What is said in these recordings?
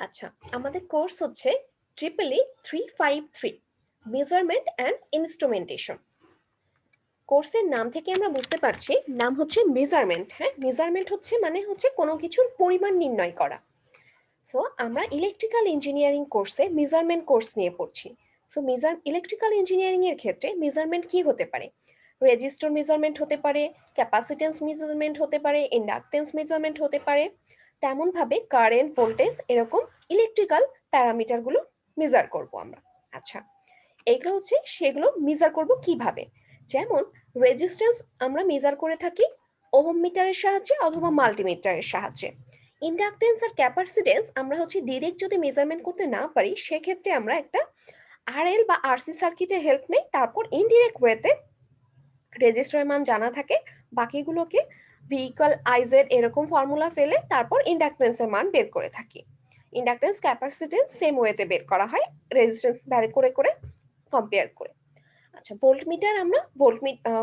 আচ্ছা, আমাদের কোর্স হচ্ছে ট্রিপল 353 মেজারমেন্ট অ্যান্ড ইনস্ট্রুমেন্টেশন। কোর্সের নাম থেকে আমরা বুঝতে পারছি নাম হচ্ছে মেজারমেন্ট। হ্যাঁ, মেজারমেন্ট হচ্ছে কোনো কিছুর পরিমাণ নির্ণয় করা। সো আমরা ইলেকট্রিক্যাল ইঞ্জিনিয়ারিং কোর্সে মেজারমেন্ট কোর্স নিয়ে পড়ছি। সো ইলেকট্রিক্যাল ইঞ্জিনিয়ারিং এর ক্ষেত্রে মেজারমেন্ট কি হতে পারে? রেজিস্টর মেজারমেন্ট হতে পারে, ক্যাপাসিটেন্স মেজারমেন্ট হতে পারে, ইন্ডাকটেন্স মেজারমেন্ট হতে পারে। তেমন ভাবে কারেন্ট, ভোল্টেজ এরকম ইলেকট্রিক্যাল প্যারামিটারগুলো মেজার করব আমরা। আচ্ছা, এগুলো সেগুলো মেজার করব কিভাবে? যেমন রেজিস্ট্যান্স আমরা মেজার করে থাকি ওহম মিটারের সাহায্যে অথবা মাল্টিমিটারের সাহায্যে। ইন্ডাকটেন্স আর ক্যাপাসিটেন্স আমরা ডিরেক্ট যদি মেজারমেন্ট করতে না পারি, সেক্ষেত্রে আমরা একটা আরএল বা আরসি সার্কিটের হেল্প নেই। তারপর ইনডিরেক্ট ওয়েতে রেজিস্টারের মান জানা থাকে, বাকিগুলোকে ভেহিকল আইজেড এরকম ফর্মুলা ফেলে তারপর ইন্ডাকটেন্সের মান বের করে থাকি। ইন্ডাকটেন্স, ক্যাপাসিটেন্স সেম ওয়েতে বের করা হয়, রেজিস্ট্যান্স ভ্যারি করে করে কম্পেয়ার করে। আচ্ছা,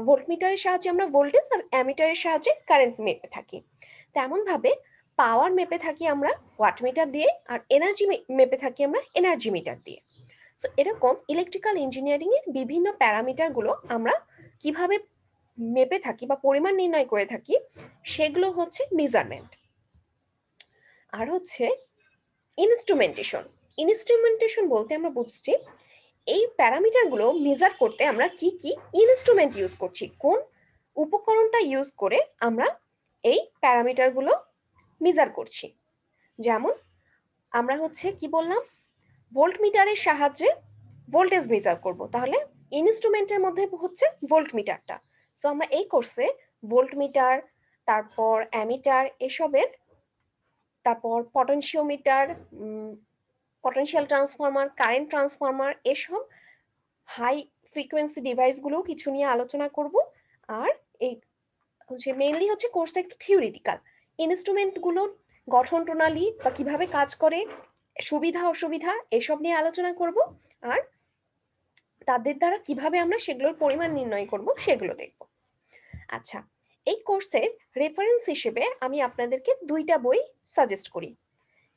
ভোল্টমিটারের সাহায্যে আমরা ভোল্টেজ, আর অ্যামিটারের সাহায্যে কারেন্ট মেপে থাকি। তেমন ভাবে পাওয়ার মেপে থাকি আমরা ওয়াটমিটার দিয়ে, আর এনার্জি মেপে থাকি আমরা এনার্জি মিটার দিয়ে। সো এরকম ইলেকট্রিক্যাল ইঞ্জিনিয়ারিং এর বিভিন্ন প্যারামিটার গুলো আমরা কিভাবে মেপে থাকি বা পরিমাণ নির্ণয় করে থাকি, সেগুলো হচ্ছে মেজারমেন্ট। আর ইনস্ট্রুমেন্টেশন। ইনস্ট্রুমেন্টেশন বলতে আমরা বুঝছি এই প্যারামিটারগুলো মেজার করতে আমরা কি কি ইনস্ট্রুমেন্ট ইউজ করছি, কোন উপকরণটা ইউজ করে আমরা এই প্যারামিটারগুলো মেজার করছি। যেমন আমরা কি বললাম, ভোল্টমিটারের সাহায্যে ভোল্টেজ মেজার করব, তাহলে ইনস্ট্রুমেন্টের মধ্যে হচ্ছে ভোল্টমিটারটা। সো আমরা এই কোর্সে ভোল্টমিটার, তারপর অ্যামিটার এসবের, তারপর potentiometer, potential transformer, current transformer, এসব হাই ফ্রিকোয়েন্সি ডিভাইসগুলো কিছু নিয়ে আলোচনা করব। আর এই মেইনলি কোর্সটা একটু থিওরিটিক্যাল। ইনস্ট্রুমেন্টগুলোর গঠন প্রণালী বা কিভাবে কাজ করে, সুবিধা অসুবিধা এসব নিয়ে আলোচনা করব। আর তাদের দ্বারা কিভাবে আমরা সেগুলোর পরিমাণ নির্ণয় করব সেগুলো দেখব। আচ্ছা, এই কোর্সের রেফারেন্স হিসেবে আমি আপনাদেরকে দুইটা বই সাজেস্ট করি।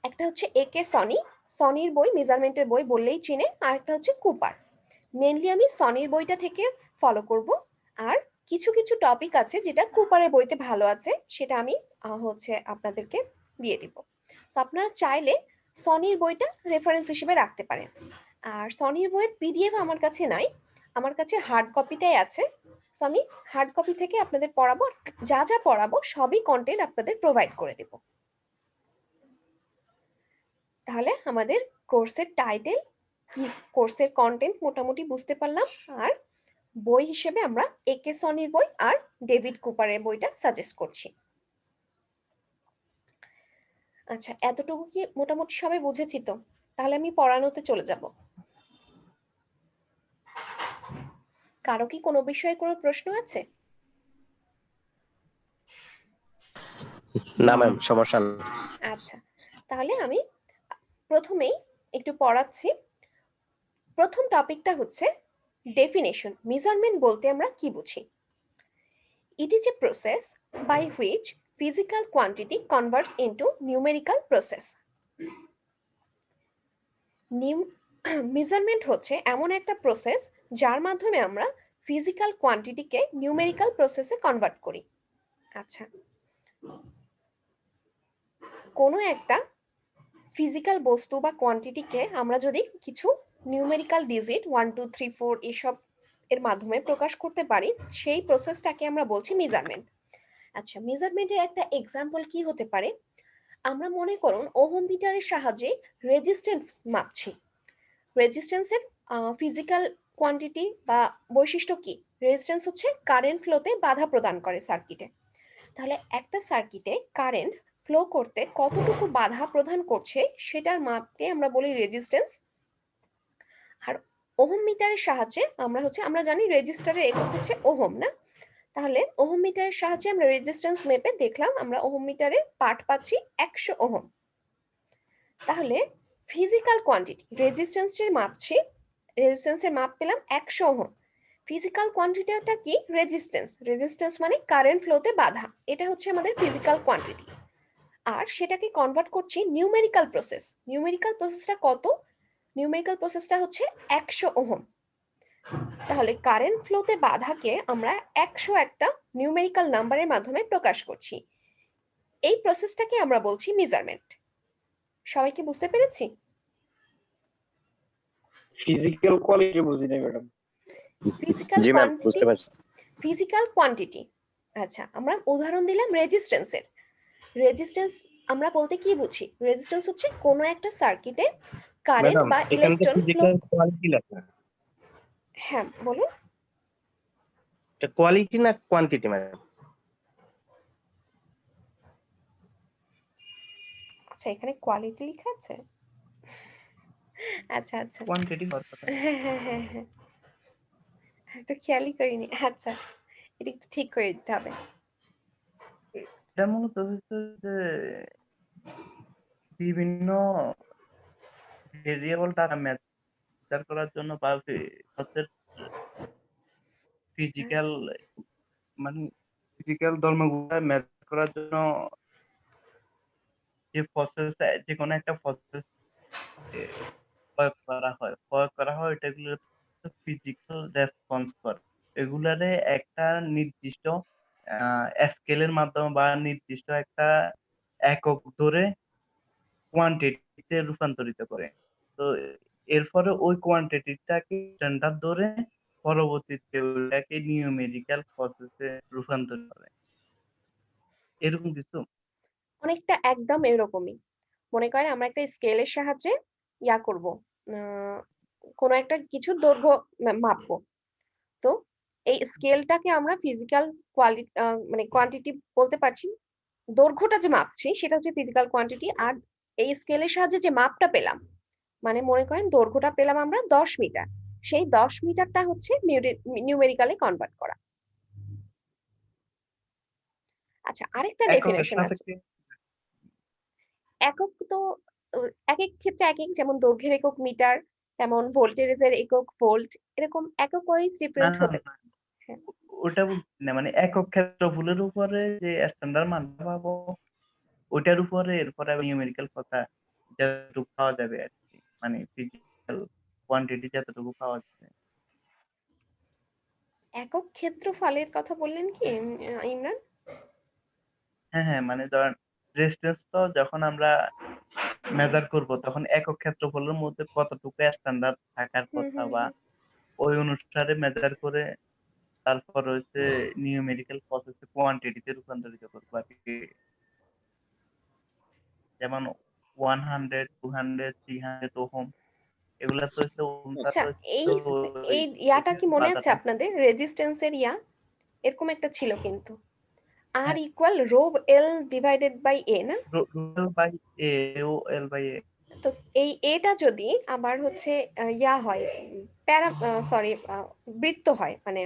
একটা হচ্ছে একে সনির বই, মেজারমেন্টের বই বললেই চিনে, আর একটা হচ্ছে কুপার। মেনলি আমি সনির বইটা থেকে ফলো করব, আর কিছু কিছু টপিক আছে যেটা কুপারের বইতে ভালো আছে, সেটা আমি আপনাদেরকে দিয়ে দিব। তো আপনারা চাইলে সনির বইটা রেফারেন্স হিসেবে রাখতে পারেন। আর সনির বইয়ের পিডিএফ আমার কাছে নাই, আমার কাছে হার্ড কপিটাই আছে। সো আমি হার্ড কপি থেকে আপনাদের পড়াবো, যা যা পড়াবো সবই কন্টেন্ট আপনাদের প্রোভাইড করে দেব। তাহলে আমাদের কোর্সের টাইটেল কি, কোর্সের কন্টেন্ট মোটামুটি বুঝতে পারলাম। আর বই হিসেবে আমরা একে সনির বই আর ডেভিড কুপারের বইটা সাজেস্ট করছি। আচ্ছা, এতটুকু কি মোটামুটি সবাই বুঝেছি? তো তাহলে আমি পড়ানোতে চলে যাব। কারো কি কোনো বিষয়ে কোনো প্রশ্ন আছে? না ম্যাম, সমস্যা নেই। আচ্ছা, তাহলে আমি প্রথমেই একটু পড়াচ্ছি। প্রথম টপিকটা হচ্ছে ডেফিনেশন। মেজারমেন্ট বলতে আমরা কি বুঝি? It is a process by which physical quantity converts into numerical process. Measurement হচ্ছে এমন একটা প্রসেস যার মাধ্যমে আমরা ফিজিক্যাল কোয়ান্টিটিকে নিউমেরিক্যাল প্রসেসে কনভার্ট করি। আচ্ছা, কোনো একটা ফিজিক্যাল বস্তু বা কোয়ান্টিটিকে আমরা যদি কিছু নিউমেরিক্যাল ডিজিট 1 2 3 4 এসব এর মাধ্যমে প্রকাশ করতে পারি, সেই প্রসেসটাকে আমরা বলছি মেজারমেন্ট। আচ্ছা, মেজারমেন্টের একটা এক্সাম্পল কি হতে পারে? আমরা মনে করুন ওহম মিটারের সাহায্যে রেজিস্ট্যান্স মাপছি। রেজিস্ট্যান্সের ফিজিক্যাল কোয়ান্টিটি বা বৈশিষ্ট্য কি? রেজিস্ট্যান্স হচ্ছে কারেন্ট ফ্লোতে বাধা প্রদান করে সার্কিটে। তাহলে একটা সার্কিটে কারেন্ট ফ্লো করতে কতটুকু বাধা প্রদান করছে সেটার মাপকে আমরা বলি রেজিস্ট্যান্স। আর ওহম মিটারের সাহায্যে আমরা জানি রেজিস্টারের একক হচ্ছে ওহম, না? তাহলে ওহম মিটারের সাহায্যে আমরা রেজিস্ট্যান্স মেপে দেখলাম আমরা ওহম মিটারে পাঠ পাচ্ছি 100 ওহম। তাহলে ফিজিক্যাল কোয়ান্টিটি, রেজিস্ট্যান্সের মাপ পেলাম 100 ওহম। ফিজিক্যাল কোয়ান্টিটিটা কি? রেজিস্ট্যান্স মানে কারেন্ট ফ্লোতে বাধা, এটা হচ্ছে আমাদের ফিজিক্যাল কোয়ান্টিটি। আর সেটাকে কনভার্ট করছি নিউমেরিক্যাল প্রসেস। নিউমেরিক্যাল প্রসেসটা কত? নিউমেরিক্যাল প্রসেসটা হচ্ছে 100 ওহম। তাহলে কারেন্ট ফ্লোতে বাধাকে আমরা 100 একটা নিউমেরিক্যাল নাম্বারের মাধ্যমে প্রকাশ করছি। এই প্রসেসটাকে আমরা বলছি মেজারমেন্ট। সবাই কি বুঝতে পেরেছি? ফিজিক্যাল কোয়ালিটি বুঝি না ম্যাডাম। ফিজিক্যাল জি ম্যাম, কোয়ান্টিটি, বুঝতে পারছি। Physical quantity. আচ্ছা, আমরা উদাহরণ দিলাম রেজিস্ট্যান্সের। রেজিস্ট্যান্স আমরা বলতে কি বুঝি? রেজিস্ট্যান্স হচ্ছে কোনো একটা সার্কিটে কারেন্ট ম্যাডাম বা এখানে তো ইলেকট্রন ফ্লো। ফিজিক্যাল কোয়ালিটি লেখা, হ্যাঁ বলুন। এটা কোয়ালিটি না কোয়ান্টিটি ম্যাডাম? আচ্ছা, এখানে কোয়ালিটি লেখা আছে। আচ্ছা আচ্ছা, কোয়ান্টিটি হওয়ার কথা। হ্যাঁ হ্যাঁ হ্যাঁ হ্যাঁ, তো খেয়ালই করিনি। আচ্ছা, এটা একটু ঠিক করে দিতে হবে। এটা মূলত হচ্ছে যে বিভিন্ন ভেরিয়েবল দ্বারা মেজার করার জন্য বা হচ্ছে ফিজিক্যাল মানে ফিজিক্যাল ধর্মগুলো মেজার করার জন্য যে প্রসেস, যে কোনো একটা প্রসেস প্রয়োগ করা হয় এটাগুলো ফিজিক্যাল রেসপন্স করে। এগুলারে একটা নির্দিষ্ট স্কেলের মাধ্যমে বা নির্দিষ্ট একটা একক ধরে কোয়ান্টিটিতে রূপান্তরিত করে। তো এরপরে ওই কোয়ান্টিটিটাকে স্ট্যান্ডার্ড ধরে পরবর্তীতে ওটাকে নিউমেরিক্যাল প্রসেসে রূপান্তর করে। এরকম কিছু। অনেকটা একদম এরকমই। মনে করেন আমরা একটা স্কেলের সাহায্যে ইয়া করব, কোনো একটা কিছুর দৈর্ঘ্য মাপবো। তো এই স্কেলটাকে আমরা ফিজিক্যাল কোয়ালিটি মানে কোয়ান্টিটি বলতে পারছি। দৈর্ঘ্যটা যে মাপছি সেটা হচ্ছে ফিজিক্যাল কোয়ান্টিটি। আর এই স্কেলের সাহায্যে যে মাপটা পেলাম, মানে মনে করেন দৈর্ঘ্যটা পেলাম আমরা 10 মিটার, সেই 10 মিটারটা হচ্ছে নিউমেরিক্যালি কনভার্ট করা। আচ্ছা, আরেকটা এককের ডেফিনেশন আছে। সাপেক্ষে একক তো এক এক ক্ষেত্রে এক এক, যেমন দৈর্ঘ্যের একক মিটার, তেমন ভোল্টেজের একক ভোল্ট, এরকম একক ওয়াইজ না ডিফারেন্ট না হতে না, পারে। হ্যাঁ। ওটা বুঝছি না, মানে একক ক্ষেত্রফলের উপরে যে স্ট্যান্ডার্ড মানটা পাবো ওইটার উপরে এরপরে নিউমেরিক্যাল কথা যতটুকু পাওয়া যাবে আর কি, মানে ফিজিক্যাল কোয়ান্টিটি যতটুকু পাওয়া যাবে। একক ক্ষেত্রফলের কথা বললেন কি ইমরান? হ্যাঁ হ্যাঁ, মানে ধরেন রেজিস্ট্যান্স তো যখন আমরা মেজার করব তখন একক ক্ষেত্রফলের মধ্যে কতটুকু স্ট্যান্ডার্ড থাকার হুম কথা হুম বা হুম। ওই অনুসারে মেজার করে তারপর হচ্ছে নিউমেরিক্যাল প্রসেসে কোয়ান্টিটিতে রূপান্তরিত করবো আর কি। যেমন 100, 200, 300 ওহম, এগুলা তো হচ্ছে ওহমটা আচ্ছা, তো এই ওই এই ইয়াটা কি মনে আছে বাধাটা। আপনাদের? রেজিস্ট্যান্সের ইয়া এরকম একটা ছিল কিন্তু, আর হ্যাঁ, equal rho L divided by A, না? রুল বাই এ, ও এল বাই এ। তো এই এটা যদি আবার হচ্ছে ইয়া হয়, প্যারা সরি বৃত্ত হয়, মানে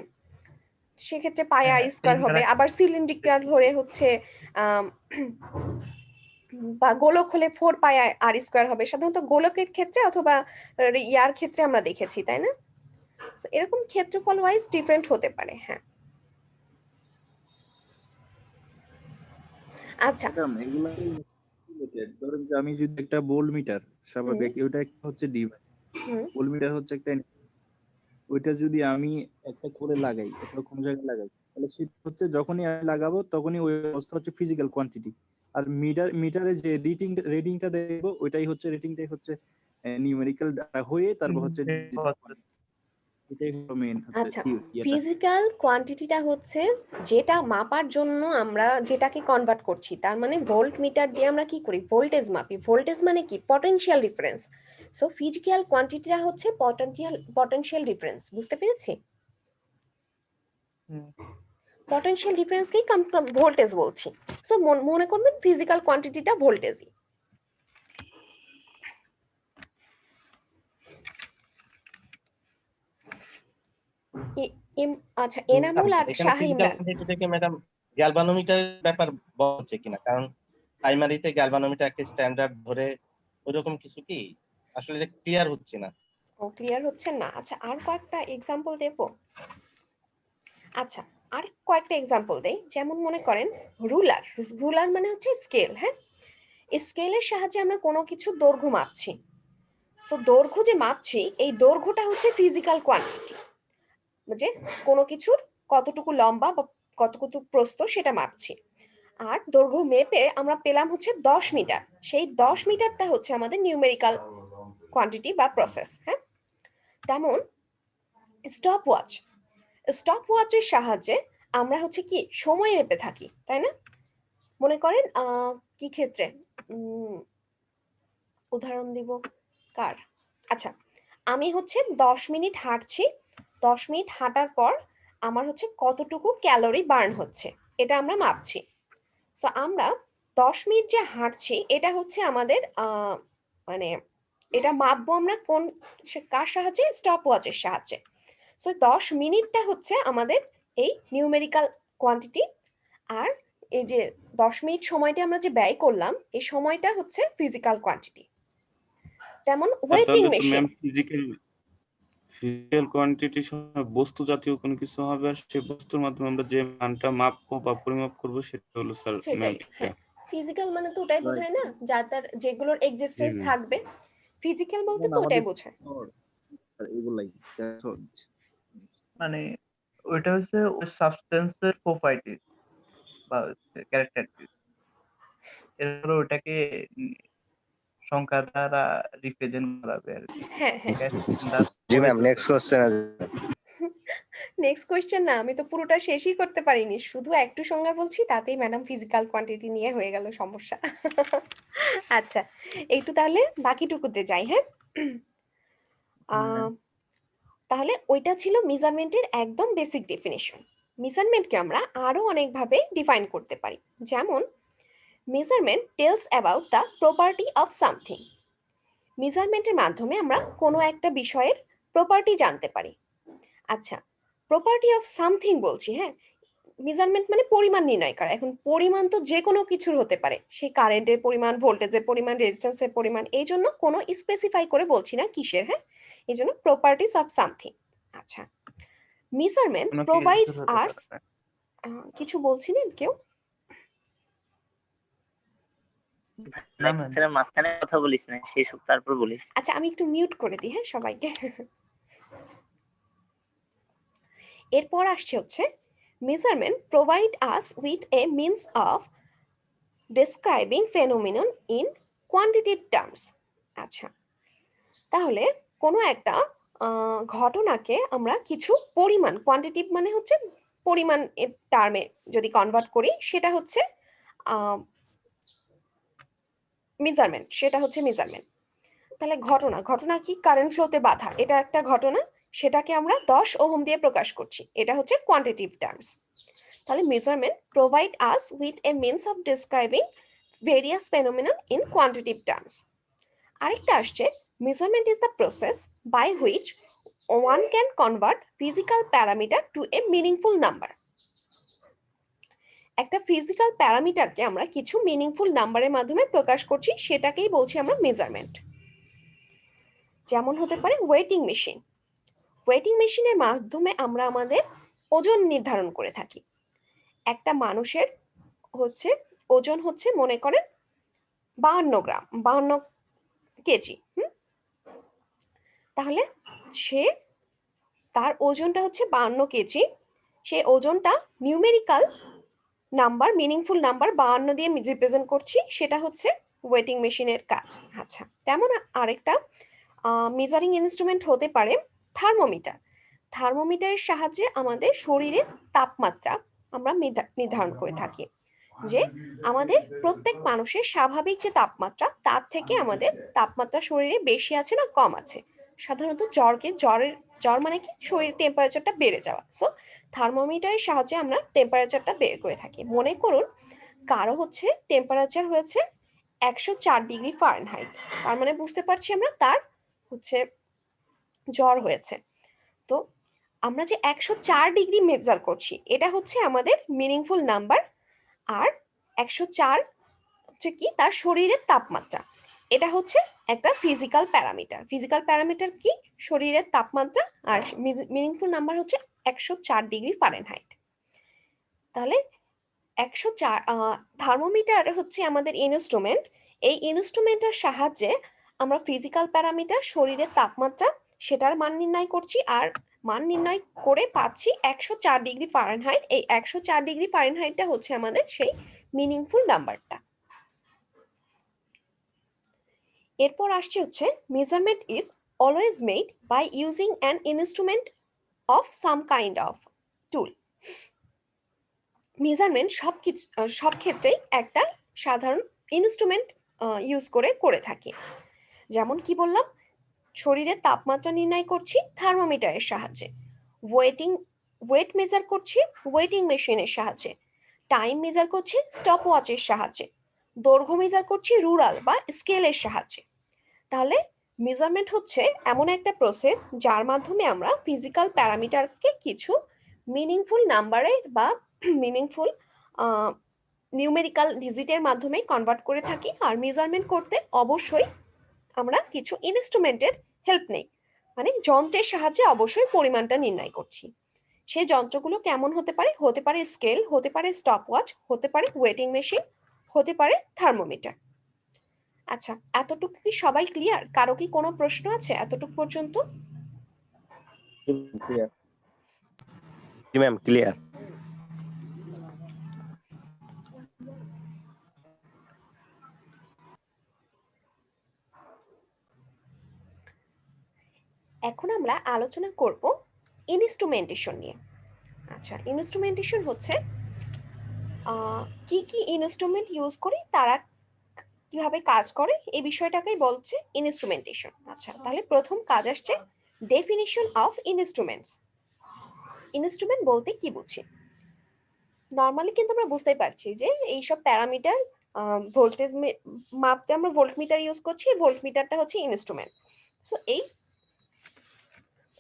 সেক্ষেত্রে পাই হ্যাঁ আর হ্যাঁ, স্কয়ার হবে। এইবার আবার সিলিন্ড্রিকাল হলে হচ্ছে আম, বা গোলক হলে 4 পাই আর স্কয়ার হবে, সাধারণত গোলকের ক্ষেত্রে অথবা ইয়ার ক্ষেত্রে আমরা দেখেছি, তাই না? So, এরকম ক্ষেত্রফল ওয়াইজ ডিফারেন্ট হতে পারে। হ্যাঁ। আচ্ছা। ম্যাডাম এগুলা রিলেটেড, ধরেন যে আমি যদি একটা ভোল্ট মিটার, হুম স্বাভাবিক ওটা একটা হচ্ছে ডিভাইস, হুম ভোল্ট মিটার হচ্ছে একটা, ওইটা যদি আমি একটা করে লাগাই অথবা কোনো জায়গায় লাগাই, তাহলে সেটা হচ্ছে যখনই আমি লাগাবো তখনই ওই অবস্থা হচ্ছে ফিজিক্যাল কোয়ান্টিটি। আর মিটারে যে রিডিংটা দেখবো ওইটাই হচ্ছে, রিডিংটাই হচ্ছে নিউমেরিক্যাল হয়ে তারপর হচ্ছে digital quantity। এটাই হলো মেইন হচ্ছে আচ্ছা, ইয়েটা। ফিজিক্যাল কোয়ান্টিটিটা হচ্ছে যেটা মাপার জন্য আমরা যেটাকে কনভার্ট করছি। তার মানে ভোল্ট মিটার দিয়ে আমরা কি করি? ভোল্টেজ মাপি। ভোল্টেজ মানে কি? Potential difference. সো ফিজিক্যাল কোয়ান্টিটিটা হচ্ছে পটেনশিয়াল ডিফারেন্স। বুঝতে পেরেছি? পটেনশিয়াল ডিফারেন্সকেই ভোল্টেজ বলছি। সো মনে করবেন ফিজিক্যাল কোয়ান্টিটিটা ভোল্টেজই। আচ্ছা, এনামুল আর এখানে শাহ ফিজিক্যাল ইমরান। কোয়ান্টিটি থেকে ম্যাডাম গ্যালভানোমিটারের ব্যাপার বলছে কিনা, কারণ প্রাইমারিতে গ্যালভানোমিটারকে স্ট্যান্ডার্ড ধরে ওইরকম কিছু কি আসলে ক্লিয়ার হচ্ছে না। ও, ক্লিয়ার হচ্ছে না? আচ্ছা, আর কয়েকটা এক্সাম্পল দেব। আচ্ছা, আর কয়েকটা এক্সাম্পল দেই। যেমন মনে করেন রুলার। রুলার মানে হচ্ছে স্কেল। হ্যাঁ, স্কেলের সাহায্যে আমরা কোনো কিছু দৈর্ঘ্য মাপছি। সো দৈর্ঘ্য যে মাপছি, এই দৈর্ঘ্যটা হচ্ছে ফিজিক্যাল কোয়ান্টিটি, যে কোনো কিছুর কতটুকু লম্বা বা কতটুকু প্রস্থ সেটা মাপছি। আর দৈর্ঘ্য মেপে আমরা পেলাম হচ্ছে 10 মিটার। সেই 10 মিটারটা হচ্ছে আমাদের নিউমেরিক্যাল কোয়ান্টিটি বা প্রসেস। হ্যাঁ, তেমন স্টপ ওয়াচের সাহায্যে আমরা হচ্ছে কি সময় মেপে থাকি, তাই না? মনে করেন কি ক্ষেত্রে উদাহরণ দিব কার? আচ্ছা, আমি হচ্ছে 10 মিনিট হাঁটছি, 10 মিনিট হাঁটার পর আমার হচ্ছে কতটুকু ক্যালোরি বার্ন হচ্ছে, এটা আমরা মাপছি। সো আমরা 10 মিনিট যে হাঁটছি, এটা হচ্ছে আমাদের মানে এটা মাপবো আমরা কার সাহায্যে? স্টপ ওয়াচের সাহায্যে। সো 10 মিনিটটা হচ্ছে আমাদের এই নিউমেরিক্যাল কোয়ান্টিটি, আর এই যে 10 মিনিট সময়টা আমরা যে ব্যয় করলাম, এই সময়টা হচ্ছে ফিজিক্যাল কোয়ান্টিটি। তেমন ওয়েটিং তাহলে তো মেশিন। ম্যাম ফিজিক্যাল কোয়ান্টিটির সঙ্গে বস্তু জাতীয় কোনো কিছু হবে, আর সেই বস্তুর মাধ্যমে আমরা যে মানটা মাপবো বা পরিমাপ করবো সেটা হলো স্যার ম্যাম। সেটাই, হ্যাঁ। ফিজিক্যাল মানে তো ওটাই বোঝায় না, যার যেগুলোর এক্সিস্টেন্স হুম। থাকবে। ফিজিক্যাল বলতে তো আমাদের ওটাই বোঝায়। এগুলাই sensor। মানে ওইটা হচ্ছে ওই সাবস্টেন্সের প্রপার্টি বা ক্যারেক্টারিস্টিক, এরপর ওটাকে সংখ্যা দ্বারা রিপ্রেজেন্ট করাবে আর কি। হ্যাঁ হ্যাঁ। জি ম্যাম, নেক্সট কোশ্চেন আছে। নেক্সট কোয়েশ্চেন না, আমি তো পুরোটা শেষই করতে পারিনি, শুধু একটু সংজ্ঞা বলছি, তাতেই ম্যাডাম ফিজিক্যাল কোয়ান্টিটি নিয়ে হয়ে গেল সমস্যা। আচ্ছা, একটু তাহলে বাকিটুকুতে যাই। হ্যাঁ, তাহলে ওইটা ছিল মেজারমেন্টের একদম বেসিক ডেফিনেশন। মেজারমেন্টকে আমরা আরো অনেকভাবে ডিফাইন করতে পারি, যেমন measurement tells about the property of something. মেজারমেন্টের মাধ্যমে আমরা কোনো একটা বিষয়ের প্রপার্টি জানতে পারি। আচ্ছা, প্রপার্টি অফ সামথিং বলছি, হ্যাঁ, মেজারমেন্ট মানে পরিমাণ নির্ণয় করা। এখন পরিমাণ তো যে কোনো কিছুর হতে পারে, সেই কারেন্টের পরিমাণ, ভোল্টেজের পরিমাণ, রেজিস্ট্যান্সের পরিমাণ, এই জন্য কোনো স্পেসিফাই করে বলছি না কিসের। হ্যাঁ, এই জন্য প্রপার্টিস অফ সামথিং। আচ্ছা, মেজারমেন্ট কোনো প্রোভাইডস কিছুর হতে আর্স। পারে। কিছু বলছিলেন কেউ? না ম্যাম, লেকচারের মাঝখানে কথা বলিস না, শেষ হোক তারপর বলিস। আচ্ছা, আমি একটু মিউট করে দিই, হ্যাঁ, সবাইকে। এরপর আসছে হচ্ছে measurement provide us with a means of describing phenomenon in quantitative terms. আচ্ছা, তাহলে কোনো একটা ঘটনাকে আমরা কিছু পরিমাণ, কোয়ান্টিটিভ মানে হচ্ছে পরিমাণ এর টার্মে যদি কনভার্ট করি, সেটা হচ্ছে মেজারমেন্ট, সেটা হচ্ছে মেজারমেন্ট। তাহলে ঘটনা কি? কারেন্ট ফ্লোতে বাধা, এটা একটা ঘটনা, সেটাকে আমরা 10 ওহম দিয়ে প্রকাশ করছি, এটা হচ্ছে কোয়ান্টিটিভ টার্মস। তাহলে measurement provide us with a means of describing various phenomenon in quantitative terms. আরেকটা আসছে measurement is the process by which one can convert physical parameter to a meaningful number. একটা physical প্যারামিটারকে আমরা কিছু meaningful নাম্বারের মাধ্যমে প্রকাশ করছি, সেটাকেই বলছি আমরা মেজারমেন্ট। যেমন হতে পারে ওয়েটিং মেশিন। ওয়েটিং মেশিনের মাধ্যমে আমরা আমাদের ওজন নির্ধারণ করে থাকি। একটা মানুষের হচ্ছে ওজন হচ্ছে মনে করেন 52 গ্রাম, 52 কেজি। তাহলে তার ওজনটা হচ্ছে 52 কেজি। সেই ওজনটা নিউমেরিক্যাল নাম্বার, মিনিংফুল নাম্বার 52 দিয়ে রিপ্রেজেন্ট করছি, সেটা হচ্ছে ওয়েটিং মেশিনের কাজ। আচ্ছা, তেমন আরেকটা মেজারিং ইনস্ট্রুমেন্ট হতে পারে থার্মোমিটার। থার্মোমিটারের সাহায্যে আমাদের শরীরের তাপমাত্রা আমরা নির্ধারণ করে থাকি, যে আমাদের প্রত্যেক মানুষের স্বাভাবিক যে তাপমাত্রা, তার থেকে আমাদের তাপমাত্রা শরীরে বেশি আছে না কম আছে। সাধারণত জ্বর মানে কি? শরীরের টেম্পারেচারটা বেড়ে যাওয়া। সো থার্মোমিটারের সাহায্যে আমরা টেম্পারেচারটা বের করে থাকি। মনে করুন কারো হচ্ছে টেম্পারেচার হয়েছে 104 ডিগ্রি ফারেনহাইট, তার মানে বুঝতে পারছি আমরা তার হচ্ছে জ্বর হয়েছে। তো আমরা যে 104 ডিগ্রি মেজার করছি, এটা হচ্ছে আমাদের মিনিংফুল নাম্বার। আর 104 হচ্ছে কি? তার শরীরের তাপমাত্রা। এটা হচ্ছে একটা ফিজিক্যাল প্যারামিটার। ফিজিক্যাল প্যারামিটার কি? শরীরের তাপমাত্রা। আর মিনিংফুল নাম্বার হচ্ছে 104 ডিগ্রি ফারেনহাইট। তাহলে 104 থার্মোমিটার হচ্ছে আমাদের ইনস্ট্রুমেন্ট। এই ইনস্ট্রুমেন্টের সাহায্যে আমরা ফিজিক্যাল প্যারামিটার, শরীরের তাপমাত্রা, সেটার মান নির্ণয় করছি, আর মান নির্ণয় করে পাচ্ছি 104 ডিগ্রি ফারেনহাইট। এই 104 ডিগ্রি ফারেনহাইটটা হচ্ছে আমাদের সেই মিনিংফুল নাম্বারটা। এরপর আসছে হচ্ছে measurement is always made by using an instrument of some kind of tool. Measurement সব ক্ষেত্রেই একটা সাধারণ ইনস্ট্রুমেন্ট ইউজ করে থাকি। যেমন কি বললাম, শরীরের তাপমাত্রা নির্ণয় করছি থার্মোমিটারের সাহায্যে, ওয়েট মেজার করছি ওয়েটিং মেশিনের সাহায্যে, টাইম মেজার করছি স্টপ ওয়াচের সাহায্যে, দৈর্ঘ্য মেজার করছি রুলার বা স্কেলের সাহায্যে। তাহলে মেজারমেন্ট হচ্ছে এমন একটা প্রসেস যার মাধ্যমে আমরা ফিজিক্যাল প্যারামিটারকে কিছু মিনিংফুল নাম্বারের বা মিনিংফুল নিউমেরিক্যাল ডিজিটের মাধ্যমে কনভার্ট করে থাকি। আর মেজারমেন্ট করতে অবশ্যই আমরা কিছু ইনস্ট্রুমেন্টের হেল্প নেই, মানে যন্ত্রের সাহায্যে অবশ্যই পরিমাণটা নির্ণয় করছি। সেই যন্ত্রগুলো কেমন হতে পারে? হতে পারে স্কেল, হতে পারে স্টপ ওয়াচ, হতে পারে ওয়েটিং মেশিন, হতে পারে থার্মোমিটার। আচ্ছা, এতটুকু কি সবাই ক্লিয়ার? কারো কি কোনো প্রশ্ন আছে এতটুকু পর্যন্ত? জি ম্যাম, ক্লিয়ার। এখন আমরা আলোচনা করব ইনস্ট্রুমেন্টেশন নিয়ে। আচ্ছা, ইনস্ট্রুমেন্টেশন হচ্ছে কি কি ইনস্ট্রুমেন্ট ইউজ করি, তারা কিভাবে কাজ করে, এই বিষয়টাকেই বলছে ইনস্ট্রুমেন্টেশন। আচ্ছা, তাহলে প্রথম কাজ আসছে ডেফিনিশন অফ ইনস্ট্রুমেন্টস। ইনস্ট্রুমেন্ট বলতে কি বুঝি? নর্মালি কিন্তু আমরা বুঝতেই পারছি যে এইসব প্যারামিটার, ভোল্টেজ মাপতে আমরা ভোল্টমিটার ইউজ করছি, ভোল্টমিটারটা হচ্ছে ইনস্ট্রুমেন্ট। সো এই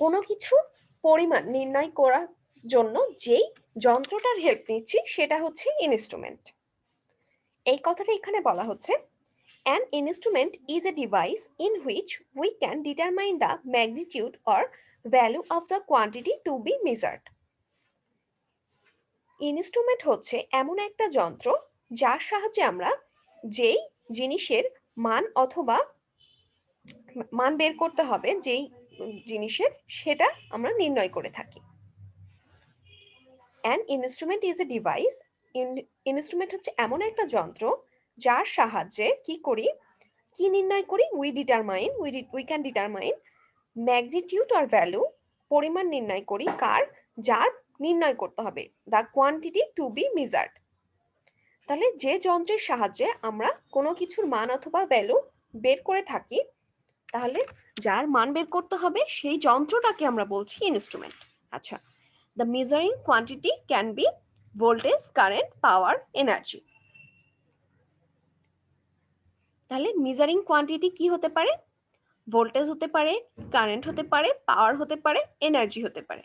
কোনো কিছু পরিমাণ নির্ণয় করার জন্য যেই যন্ত্রটার হেল্প নিচ্ছি সেটা হচ্ছে ইনস্ট্রুমেন্ট। এই কথাটা এখানে বলা হচ্ছে an instrument is a device in which we can determine the magnitude or value of the quantity to be measured. Instrument হচ্ছে এমন একটা যন্ত্র যার সাহায্যে আমরা যেই জিনিসের মান অথবা মান বের করতে হবে, যেই জিনিসের, সেটা আমরা নির্ণয় করে থাকি। An instrument is a device. Instrument হচ্ছে এমন একটা যন্ত্র যার সাহায্যে কি নির্ণয় করি? We can determine magnitude or value, পরিমাণ নির্ণয় করি কার? যার নির্ণয় করতে হবে, the quantity to be measured. তাহলে যে যন্ত্রের সাহায্যে আমরা কোনো কিছুর মান অথবা ভ্যালু বের করে থাকি, তাহলে যার মান বের করতে হবে সেই যন্ত্রটাকে আমরা বলছি ইনস্ট্রুমেন্ট। আচ্ছা, the measuring quantity can be voltage, current, power, energy. তাহলে মেজারিং কোয়ান্টিটি কি হতে পারে? ভোল্টেজ হতে পারে, কারেন্ট হতে পারে, পাওয়ার হতে পারে, এনার্জি হতে পারে।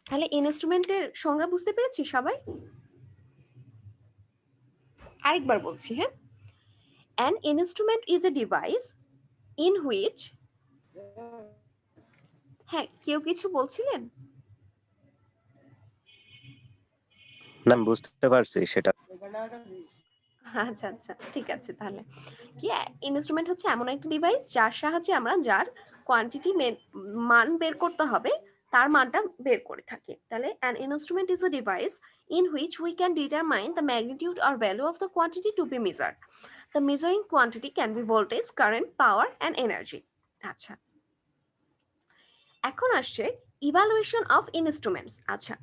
তাহলে ইনস্ট্রুমেন্টের সংজ্ঞা বুঝতে পেরেছি সবাই? আরেকবার বলছি, হ্যাঁ। An instrument is a device in which, হ্যাঁ, কেউ কিছু বলছিলেন? না, বুঝতে পারছি সেটা। আচ্ছা আচ্ছা, ঠিক আছে। তাহলে কি, ইনস্ট্রুমেন্ট হচ্ছে এমন একটা ডিভাইস যার সাহায্যে আমরা যার কোয়ান্টিটি মান বের করতে হবে তার মানটা বের করে থাকি। তাহলে an instrument is a device in which we can determine the magnitude or value of the quantity to be measured. The measuring quantity can be voltage, current, power and energy. আচ্ছা, এখন আসছে ইভালুয়েশন অফ ইনস্ট্রুমেন্টস। আচ্ছা,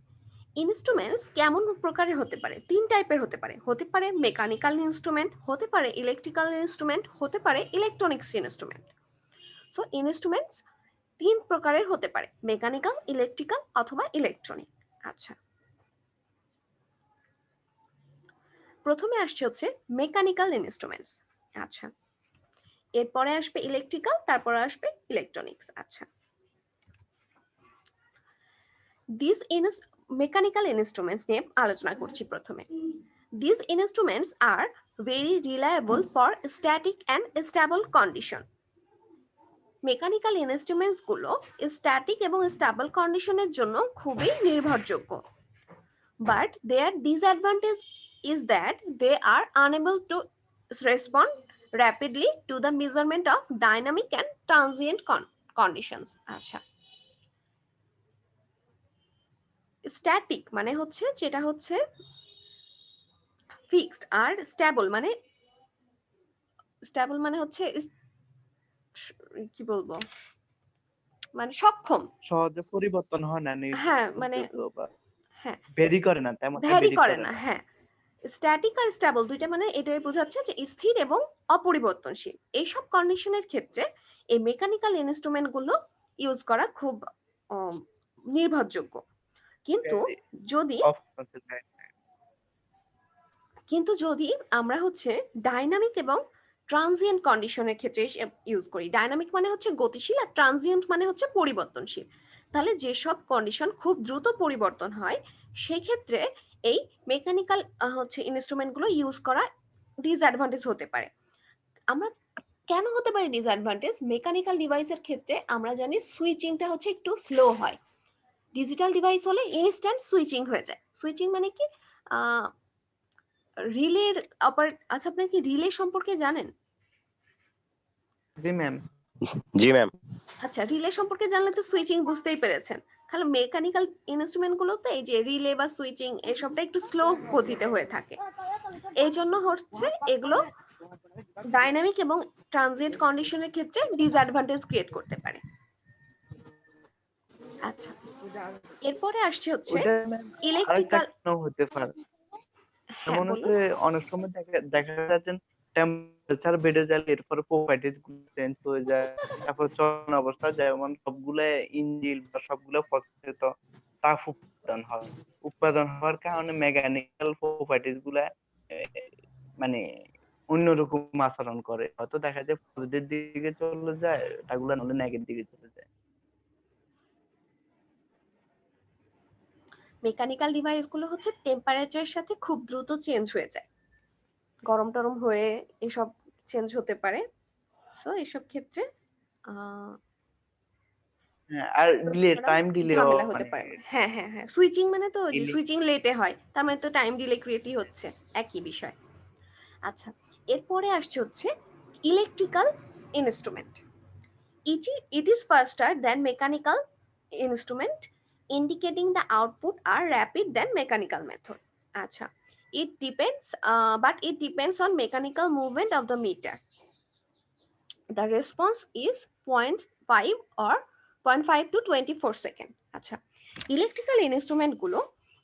instruments কেমন প্রকারের হতে পারে? 3 টাইপের হতে পারে। হতে পারে মেকানিক্যাল ইনস্ট্রুমেন্ট, হতে পারে ইলেকট্রিক্যাল ইনস্ট্রুমেন্ট, হতে পারে ইলেকট্রনিক্স ইনস্ট্রুমেন্ট। সো ইনস্ট্রুমেন্টস 3 প্রকারের হতে পারে, মেকানিক্যাল, ইলেকট্রিক্যাল অথবা ইলেকট্রনিক। আচ্ছা, প্রথমে আসছে হচ্ছে মেকানিক্যাল ইনস্ট্রুমেন্টস। আচ্ছা, এরপরে আসবে ইলেকট্রিক্যাল, তারপরে আসবে ইলেকট্রনিক্স। আচ্ছা, মেকানিক্যাল ইনস্ট্রুমেন্টস নিয়ে আলোচনা করছি প্রথমে। These instruments are very reliable for static and stable condition. Mechanical instruments গুলো স্ট্যাটিক এবং স্টেবল কন্ডিশনের জন্য খুবই নির্ভরযোগ্য। But their disadvantage is that they are unable to respond rapidly to the measurement of dynamic and transient conditions. আচ্ছা, static মানে হচ্ছে যেটা হচ্ছে ফিক্সড, আর স্টেবল মানে হচ্ছে কি বলবো, মানে সক্ষম। সহজে পরিবর্তন হয় না, হ্যাঁ মানে হ্যাঁ ভেরি করে না, তেমন ভ্যারি করে না। হ্যাঁ, স্ট্যাটিক আর স্টেবল দুইটা মানে এটাই বোঝাচ্ছে যে স্থির এবং অপরিবর্তনশীল। এইসব কন্ডিশনের ক্ষেত্রে এই মেকানিক্যাল ইনস্ট্রুমেন্ট গুলো ইউজ করা খুব নির্ভরযোগ্য। কিন্তু যদি আমরা হচ্ছে ডাইনামিক এবং ট্রানজিয়েন্ট কন্ডিশনের ক্ষেত্রে ইউজ করি, ডাইনামিক মানে হচ্ছে গতিশীল আর ট্রানজিয়েন্ট মানে হচ্ছে পরিবর্তনশীল, তাহলে যেসব কন্ডিশন খুব দ্রুত পরিবর্তন হয় সেই ক্ষেত্রে এই মেকানিক্যাল হচ্ছে ইনস্ট্রুমেন্ট গুলো ইউজ করা ডিসঅ্যাডভান্টেজ হতে পারে। আমরা কেন হতে পারে ডিসঅ্যাডভান্টেজ? মেকানিক্যাল ডিভাইসের ক্ষেত্রে আমরা জানি সুইচিংটা হচ্ছে একটু স্লো হয়, ডিজিটাল ডিভাইস হলে ইনস্ট্যান্ট সুইচিং হয়ে যায়। সুইচিং মানে কি, রিলের আচ্ছা, আপনি কি রিলে সম্পর্কে জানেন? জি ম্যাম। আচ্ছা, রিলে সম্পর্কে জানলে তো সুইচিং বুঝতেই পেরেছেন। খালি মেকানিক্যাল ইনস্ট্রুমেন্ট গুলোতে এই যে রিলে বা সুইচিং এসবটা একটু স্লো গতিতে হয়ে থাকে, এই জন্য হচ্ছে এগুলো ডাইনামিক এবং ট্রানজিয়েন্ট কন্ডিশনের ক্ষেত্রে ডিসঅ্যাডভান্টেজ ক্রিয়েট করতে পারে। আচ্ছা, এরপরে আসছে হচ্ছে ইলেকট্রিক্যাল হতে পারে, যেমন হচ্ছে অনেক সময় দেখা যাচ্ছে টেম্পারেচার বেড়ে যায়, এরপর প্রপার্টিজ গুলো চেঞ্জ হয়ে যায়, তারপর চলন অবস্থা যেমন সবগুলো ইঞ্জিন বা সবগুলো প্রসেসিত তাপ উৎপাদন হওয়ার কারণে মেকানিক্যাল প্রপার্টিজ গুলা মানে অন্যরকম আচরণ করে, হয়তো দেখা যায় পজিটিভ দিকে চলে যায়, ওটাগুলো নাহলে নেগেটিভ দিকে চলে যায়। মেকানিক্যাল ডিভাইস গুলো হচ্ছে টেম্পারেচারের সাথে খুব দ্রুত চেঞ্জ হয়ে যায়, গরম টরম হয়ে এসব চেঞ্জ হতে পারে। সো এসব ক্ষেত্রে আর টাইম ডিলে ঝামেলা হতে পারে। হ্যাঁ হ্যাঁ হ্যাঁ, সুইচিং মানে তো সুইচিং লেটে হয়, তার মানে তো টাইম ডিলে ক্রিয়েটই হচ্ছে, একই বিষয়। আচ্ছা, এরপরে আসছে হচ্ছে electrical instrument. It is faster than mechanical instrument, indicating the output are rapid than mechanical method. আচ্ছা, but it depends on mechanical movement of the meter. The response is 0.5 or 0.5 to 24 second. আচ্ছা, electrical instrument গুলো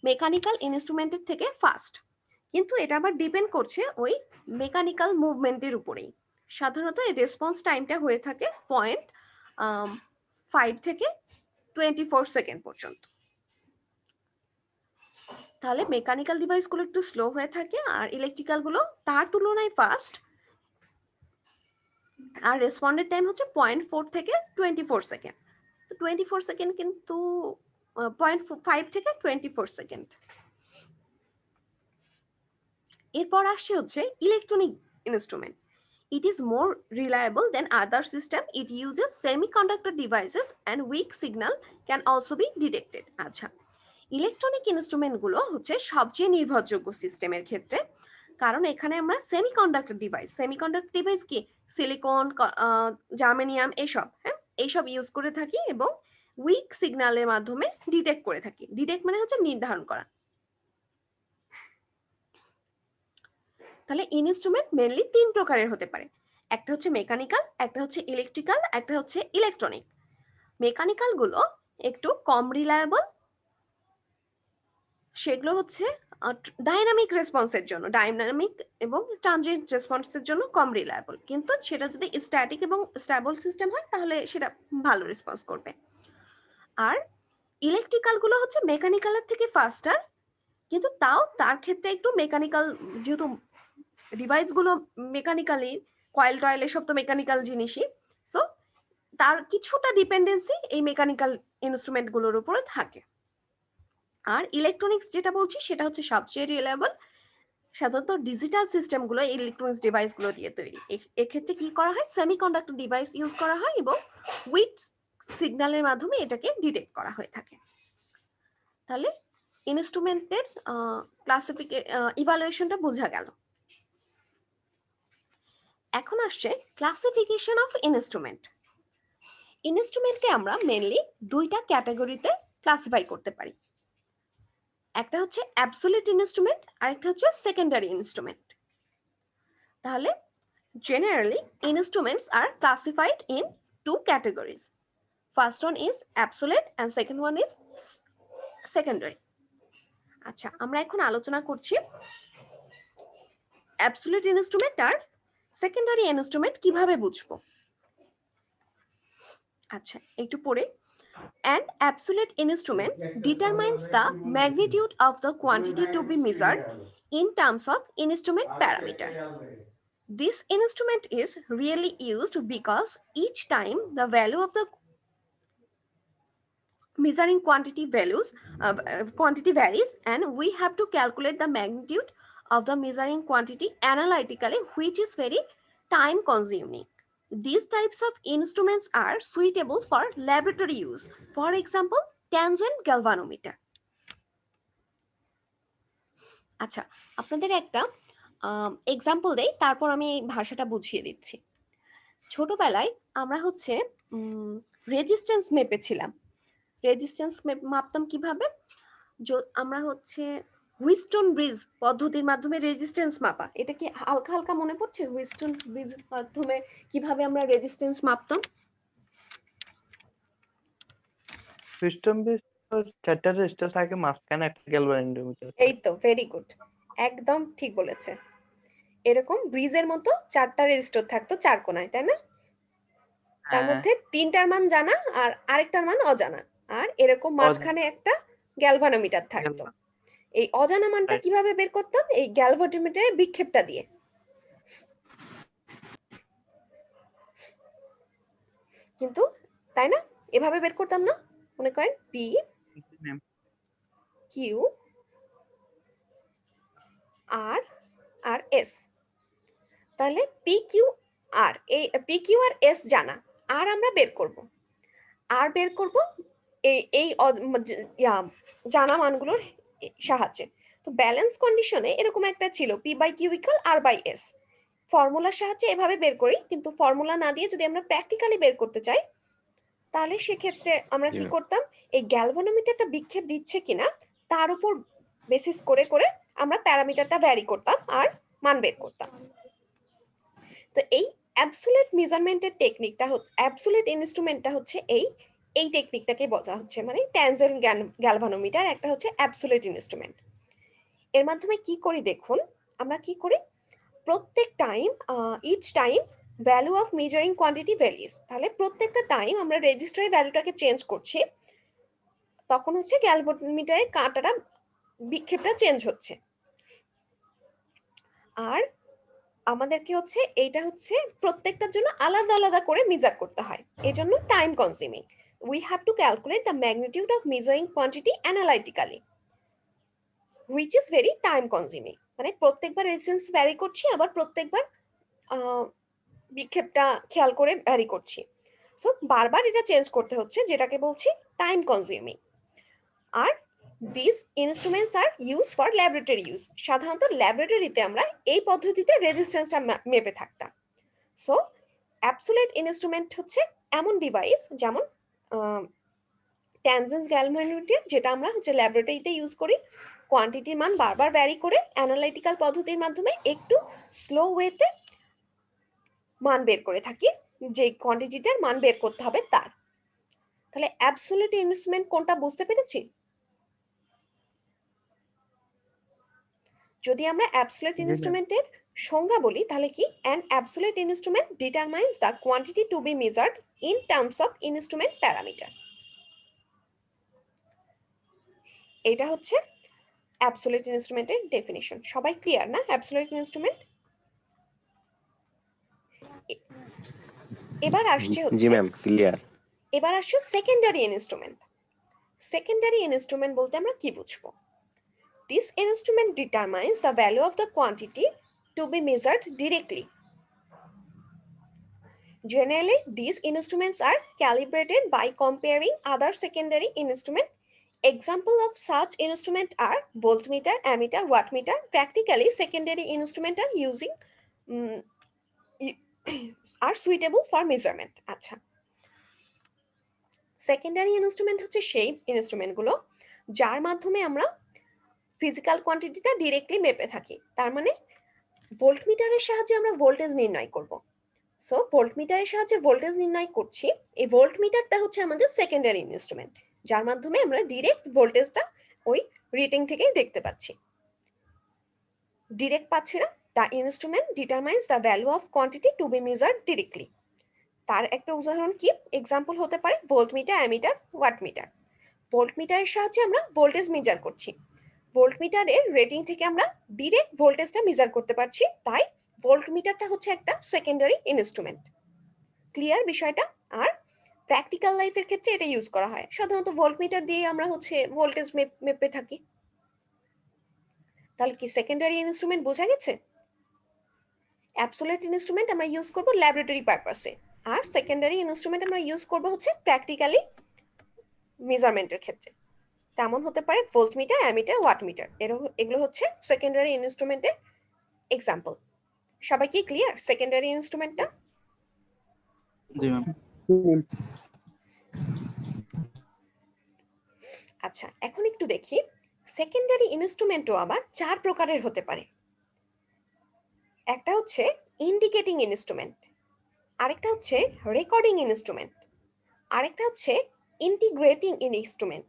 mechanical ইনস্ট্রুমেন্টের থেকে fast, কিন্তু এটা আবার depend করছে ওই mechanical মুভমেন্টের উপরেই। সাধারণত এই রেসপন্স টাইমটা হয়ে থাকে 0.5 থেকে 24 সেকেন্ড পর্যন্ত। তাহলে মেকানিক্যাল ডিভাইস গুলো একটু স্লো হয়ে থাকে আর ইলেকট্রিক্যাল গুলো তার তুলনায় ফাস্ট, আর রেসপন্ডের টাইম হচ্ছে 0.4 থেকে 24 সেকেন্ড। তো 24 সেকেন্ড কিন্তু 0.5 থেকে 24 সেকেন্ড। এরপর আসছে হচ্ছে electronic instrument. It is more reliable than other system. It uses semiconductor devices and weak signal can also be detected. আচ্ছা, ইলেকট্রনিক ইনস্ট্রুমেন্ট গুলো হচ্ছে সবচেয়ে নির্ভরযোগ্য সিস্টেমের ক্ষেত্রে, কারণ এখানে আমরা সেমিকন্ডাক্টর ডিভাইস কি সিলিকন, জার্মেনিয়াম এসব, হ্যাঁ এইসব ইউজ করে থাকি এবং উইক সিগন্যালের মাধ্যমে ডিটেক্ট করে থাকি। ডিটেক্ট মানে হচ্ছে নির্ধারণ করা। তাহলে ইনস্ট্রুমেন্ট মেইনলি 3 প্রকারের হতে পারে, একটা হচ্ছে মেকানিক্যাল, একটা হচ্ছে ইলেকট্রিক্যাল, একটা হচ্ছে ইলেকট্রনিক। মেকানিক্যাল গুলো একটু কম রিলায়েবল, সেগুলো হচ্ছে ডাইনামিক রেসপন্সের জন্য, ডাইনামিক এবং ট্রানজিয়েন্ট রেসপন্সের জন্য কম রিলায়েবল, কিন্তু সেটা যদি স্ট্যাটিক এবং স্টেবল সিস্টেম হয় তাহলে সেটা ভালো রেসপন্স করবে। আর ইলেকট্রিক্যাল গুলো হচ্ছে মেকানিক্যালের থেকে ফাস্টার, কিন্তু তাও তার ক্ষেত্রে একটু মেকানিক্যাল, যেহেতু ডিভাইস গুলো মেকানিক্যালি, কয়েল টয়েল এসব তো মেকানিক্যাল জিনিসই, সো তার কিছুটা ডিপেন্ডেন্সি এই মেকানিক্যাল ইনস্ট্রুমেন্ট গুলোর উপরে থাকে। আর ইলেকট্রনিক্স যেটা বলছি সেটা হচ্ছে সবচেয়ে রিলায়েবল, সাধারণত ডিজিটাল সিস্টেম গুলো ইলেকট্রনিক্স ডিভাইস গুলো দিয়ে তৈরি। এক্ষেত্রে কি করা হয়, সেমিকন্ডাক্টর ডিভাইস ইউজ করা হয় এবং উইক সিগন্যালের মাধ্যমে এটাকে ডিটেক্ট করা হয়ে থাকে। তাহলে ইনস্ট্রুমেন্টের ইভালুয়েশনটা বোঝা গেল। এখন আসছে ক্লাসিফিকেশন অফ ইনস্ট্রুমেন্ট। ইনস্ট্রুমেন্টকে আমরা মেইনলি দুইটা ক্যাটাগরিতে ক্লাসিফাই করতে পারি। একটা হচ্ছে অ্যাবসোলিউট ইনস্ট্রুমেন্ট আর একটা হচ্ছে সেকেন্ডারি ইনস্ট্রুমেন্ট। তাহলে generally instruments are classified in two categories. First one is absolute and second one is secondary. আচ্ছা, আমরা এখন আলোচনা করছি absolute instrument are secondary instrument কিভাবে বুঝবো। আচ্ছা, একটু পরে an absolute instrument determines the magnitude of the quantity to be measured in terms of instrument parameter. This instrument is really used because each time the value of the measuring quantity varies, and we have to calculate the magnitude of the measuring quantity analytically, which is very time consuming. These types of instruments are suitable for laboratory use. For example, Tangen galvanometer. আচ্ছা, আপনাদের একটা example দেই, তারপর আমি ভাষাটা বুঝিয়ে দিচ্ছি। ছোটবেলায় আমরা হচ্ছে রেজিস্ট্যান্স মেপেছিলাম। রেজিস্ট্যান্স মাপতাম কিভাবে? আমরা হচ্ছে হুইস্টন ব্রিজ পদ্ধতির মাধ্যমে রেজিস্ট্যান্স মাপা। এটা কি হালকা হালকা মনে পড়ছে? হুইস্টন ব্রিজের মাধ্যমে কিভাবে আমরা রেজিস্ট্যান্স মাপতাম? সিস্টেম বেস চারটা রেজিস্টার থাকে, মাঝখানে একটা গ্যালভানোমিটার। এই তো, ভেরি গুড, একদম ঠিক বলেছে। এরকম ব্রিজের মতো চারটা রেজিস্টার থাকতো চার কোণায়, তাই না? তার মধ্যে তিনটার মান জানা আর আরেকটার মান অজানা, আর এরকম মাঝখানে একটা গ্যালভানোমিটার থাকতো। এই অজানা মানটা কিভাবে বের করতাম? এই গ্যালভানোমিটারের বিক্ষেপটা দিয়ে। কিন্তু তাই না, এভাবে বের করতাম না? মনে করেন পি কিউ আর আর এস। তাহলে পি কিউ আর এস জানা, আর আমরা বের করব, আর বের করব এই জানা মানগুলোর সাহায্যে। তো ব্যালেন্স কন্ডিশনে এরকম একটা ছিল, P by Q equal R by S. ফর্মুলার সাহায্যে এভাবে বের করি, কিন্তু ফর্মুলা না দিয়ে যদি আমরা প্র্যাকটিক্যালি বের করতে চাই, তাহলে সেক্ষেত্রে আমরা কি করতাম? এই গ্যালভানোমিটারটা বিক্ষেপ দিচ্ছে কিনা তার উপর বেসিস করে করে আমরা প্যারামিটারটা ভ্যারি করতাম আর মান বের করতাম। তো এই অ্যাবসোলিউট মেজারমেন্টের টেকনিকটা, অ্যাবসোলিউট ইনস্ট্রুমেন্টটা হচ্ছে এই টেকনিকটাকে বলা হচ্ছে, মানে ট্যানজেন্ট গ্যালভানোমিটার একটা হচ্ছে অ্যাবসোলিউট ইনস্ট্রুমেন্ট। এর মাধ্যমে কি করি দেখুন, আমরা কি করি, প্রত্যেক time each time value of measuring quantity varies. তাহলে প্রত্যেকটা টাইম আমরা রেজিস্টারের ভ্যালুটাকে চেঞ্জ করছি, তখন হচ্ছে গ্যালভানোমিটারের কাঁটাটা বিক্ষেপটা চেঞ্জ হচ্ছে। আর আমাদেরকে হচ্ছে এইটা হচ্ছে প্রত্যেকটার জন্য আলাদা আলাদা করে মেজার করতে হয়, এজন্য time consuming. We have to calculate the magnitude of measuring quantity analytically, which is very time consuming. মানে প্রত্যেকবার রেজিস্ট্যান্স ভ্যারি করছি, আবার প্রত্যেকবার বিক্ষেপটা খেয়াল করে ভ্যারি করছি। সো বারবার এটা চেঞ্জ করতে হচ্ছে, যেটাকে বলছি টাইম কনজিউমিং। আর this instruments are use for laboratory use. সাধারণত ল্যাবরেটরিতে আমরা এই পদ্ধতিতে রেজিস্ট্যান্সটা মেপে থাকতাম। সো অ্যাবসোলিউট ইনস্ট্রুমেন্ট হচ্ছে এমন ডিভাইস যেমন ট্যানজেন্স গ্যালভানোমিটার, যেটা আমরা হচ্ছে ল্যাবরেটরিতে ইউজ করি, কোয়ান্টিটির মান বারবার ভ্যারি করে অ্যানালাইটিক্যাল পদ্ধতির মাধ্যমে একটু স্লো ওয়েতে মান বের করে থাকি, যে কোয়ান্টিটিটার মান বের করতে হবে তার। তাহলে অ্যাবসোলিউট ইনস্ট্রুমেন্ট কোনটা বুঝতে পেরেছি? যদি আমরা অ্যাবসোলিউট ইনস্ট্রুমেন্টের সংজ্ঞা বলি, তাহলে কি, an absolute instrument determines the quantity to be measured in terms of instrument parameter. এটা হচ্ছে অ্যাবসোলিউট ইনস্ট্রুমেন্টের ডেফিনিশন। সবাই ক্লিয়ার না অ্যাবসোলিউট ইনস্ট্রুমেন্ট? এবার আসছে জি ম্যাম, ক্লিয়ার। এবার আসছে সেকেন্ডারি ইনস্ট্রুমেন্ট। সেকেন্ডারি ইনস্ট্রুমেন্ট বলতে আমরা কি বুঝবো? This instrument determines the value of the quantity to be measured directly. Generally, these instruments are calibrated by comparing other secondary instruments Example of such instrument are voltmeter, ammeter, wattmeter. Practically, secondary instrument are using um, are suitable for measurement. আচ্ছা, secondary instrument হচ্ছে সেই instrument গুলো যার মাধ্যমে আমরা physical কোয়ান্টিটিটা directly মেপে থাকি। তার মানে ভোল্টমিটারের সাহায্যে আমরা ভোল্টেজ নির্ণয় করব। সো ভোল্টমিটারের সাহায্যে ভোল্টেজ নির্ণয় করছি। এই ভোল্টমিটারটা হচ্ছে আমাদের সেকেন্ডারি ইনস্ট্রুমেন্ট, যার মাধ্যমে আমরা ডিরেক্ট ভোল্টেজটা ওই রিডিং থেকেই দেখতে পাচ্ছি। ডিরেক্ট পাচ্ছি না, the instrument determines the value of quantity to be measured directly. তার একটা উদাহরণ কি, এক্সাম্পল হতে পারে ভোল্টমিটার, অ্যামিটার, ওয়াটমিটার। ভোল্টমিটারের সাহায্যে আমরা ভোল্টেজ মেজার করছি। ভোল্টমিটারের রেটিং থেকে আমরা ডিরেক্ট ভোল্টেজটা মেজার করতে পারছি, তাই ভোল্টমিটারটা হচ্ছে একটা সেকেন্ডারি ইনস্ট্রুমেন্ট। ক্লিয়ার বিষয়টা? আর প্র্যাকটিক্যাল লাইফের ক্ষেত্রে এটা ইউজ করা হয়। সাধারণত ভোল্টমিটার দিয়ে আমরা হচ্ছে ভোল্টেজ মেপে থাকি। তাহলে কি সেকেন্ডারি ইনস্ট্রুমেন্ট বোঝা গেছে? অ্যাবসোলিউট ইনস্ট্রুমেন্ট আমরা ইউজ করব ল্যাবরেটরি পারপাসে, আর সেকেন্ডারি ইনস্ট্রুমেন্ট আমরা ইউজ করব হচ্ছে প্র্যাকটিক্যালি মেজারমেন্টের ক্ষেত্রে। তেমন হতে পারে ভোল্টমিটার, অ্যামিটার, ওয়াটমিটার। এগুলো হচ্ছে সেকেন্ডারি ইনস্ট্রুমেন্টের এক্সাম্পল। সবাই কি ক্লিয়ার সেকেন্ডারি ইনস্ট্রুমেন্টটা? জি ম্যাম। আচ্ছা, এখন একটু দেখি সেকেন্ডারি ইনস্ট্রুমেন্টও আবার 4 প্রকারের হতে পারে। একটা হচ্ছে ইন্ডিকেটিং ইনস্ট্রুমেন্ট, আরেকটা হচ্ছে রেকর্ডিং ইনস্ট্রুমেন্ট, আরেকটা হচ্ছে ইন্টিগ্রেটিং ইনস্ট্রুমেন্ট,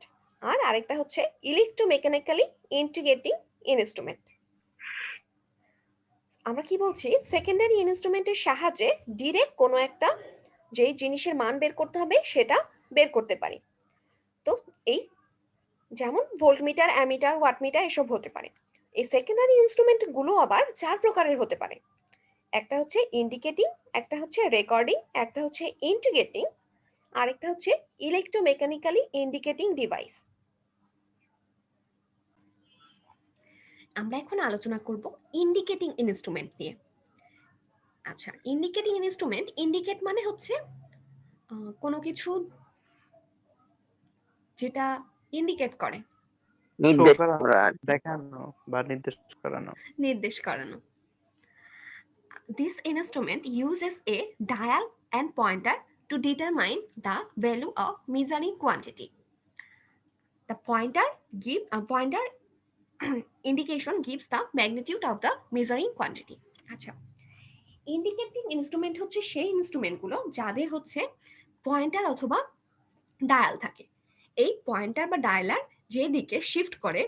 আর আরেকটা হচ্ছে ইলেকট্রোমেকানিক্যালি ইন্টিগ্রেটিং ইনস্ট্রুমেন্ট। আমরা কি বলছি, সেকেন্ডারি ইনস্ট্রুমেন্টের সাহায্যে ডিরেক্ট কোনো একটা যেই জিনিসের মান বের করতে হবে সেটা বের করতে পারি। তো এই যেমন ভোল্টমিটার, অ্যামিটার, ওয়াটমিটার এসব হতে পারে। এই সেকেন্ডারি ইনস্ট্রুমেন্ট গুলো আবার 4 প্রকারের হতে পারে। একটা হচ্ছে ইন্ডিকেটিং, একটা হচ্ছে রেকর্ডিং, একটা হচ্ছে ইন্টিগ্রেটিং, আরেকটা হচ্ছে ইলেকট্রোমেকানিক্যালি ইন্ডিকেটিং ডিভাইস। আমরা এখন আলোচনা করব ইন্ডিকেটিং ইনস্ট্রুমেন্ট নিয়ে। আচ্ছা, ইন্ডিকেটিং ইনস্ট্রুমেন্ট, ইন্ডিকেট মানে হচ্ছে কোনো কিছু যেটা ইন্ডিকেট করে, নির্দেশ করা, করা। দেখানো বা নির্দেশ করানো। নির্দেশ করানো। This instrument uses a dial and pointer to determine the value of measuring quantity. The pointer indication gives the magnitude of the measuring quantity. আচ্ছা, ইন্ডিকেটিং ইনস্ট্রুমেন্ট হচ্ছে সেই ইনস্ট্রুমেন্টগুলো যাদের হচ্ছে পয়েন্টার অথবা ডায়াল থাকে। এই পয়েন্টার বা ডায়ালার যে দিকে শিফট করে,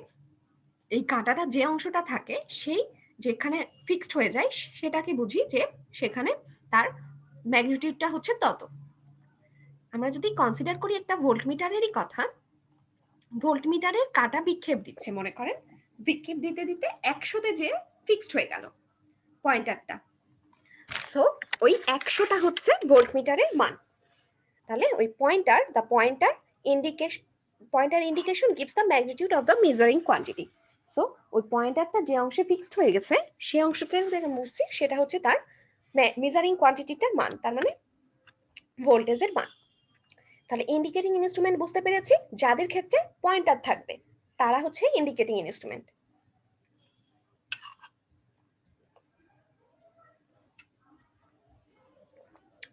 এই কাঁটাটা যে অংশটা থাকে সেই যেখানে ফিক্সড হয়ে যায় সেটাকে বুঝি যে সেখানে তার ম্যাগনিটিউডটা হচ্ছে তত। আমরা যদি কনসিডার করি একটা ভোল্টমিটারেরই কথা, ভোল্টমিটারের কাঁটা বিক্ষেপ দিচ্ছে, মনে করেন বিক্ষেপ দিতে দিতে 100তে যে ফিক্সড হয়ে গেল পয়েন্টারটা। সো ওই 100টা হচ্ছে ভোল্টমিটারের মান। তাহলে ওই pointer indication gives the magnitude of the measuring quantity. So ওই পয়েন্টারটা যে অংশে ফিক্সড হয়ে গেছে সেই অংশটা বুঝছি সেটা হচ্ছে তার মেজারিং কোয়ান্টিটিটার মান, তার মানে ভোল্টেজের মান। তাহলে ইন্ডিকেটিং ইনস্ট্রুমেন্ট বুঝতে পেরেছি, যাদের ক্ষেত্রে পয়েন্টার থাকবে তারা হচ্ছে ইন্ডিকেটিং ইনস্ট্রুমেন্ট।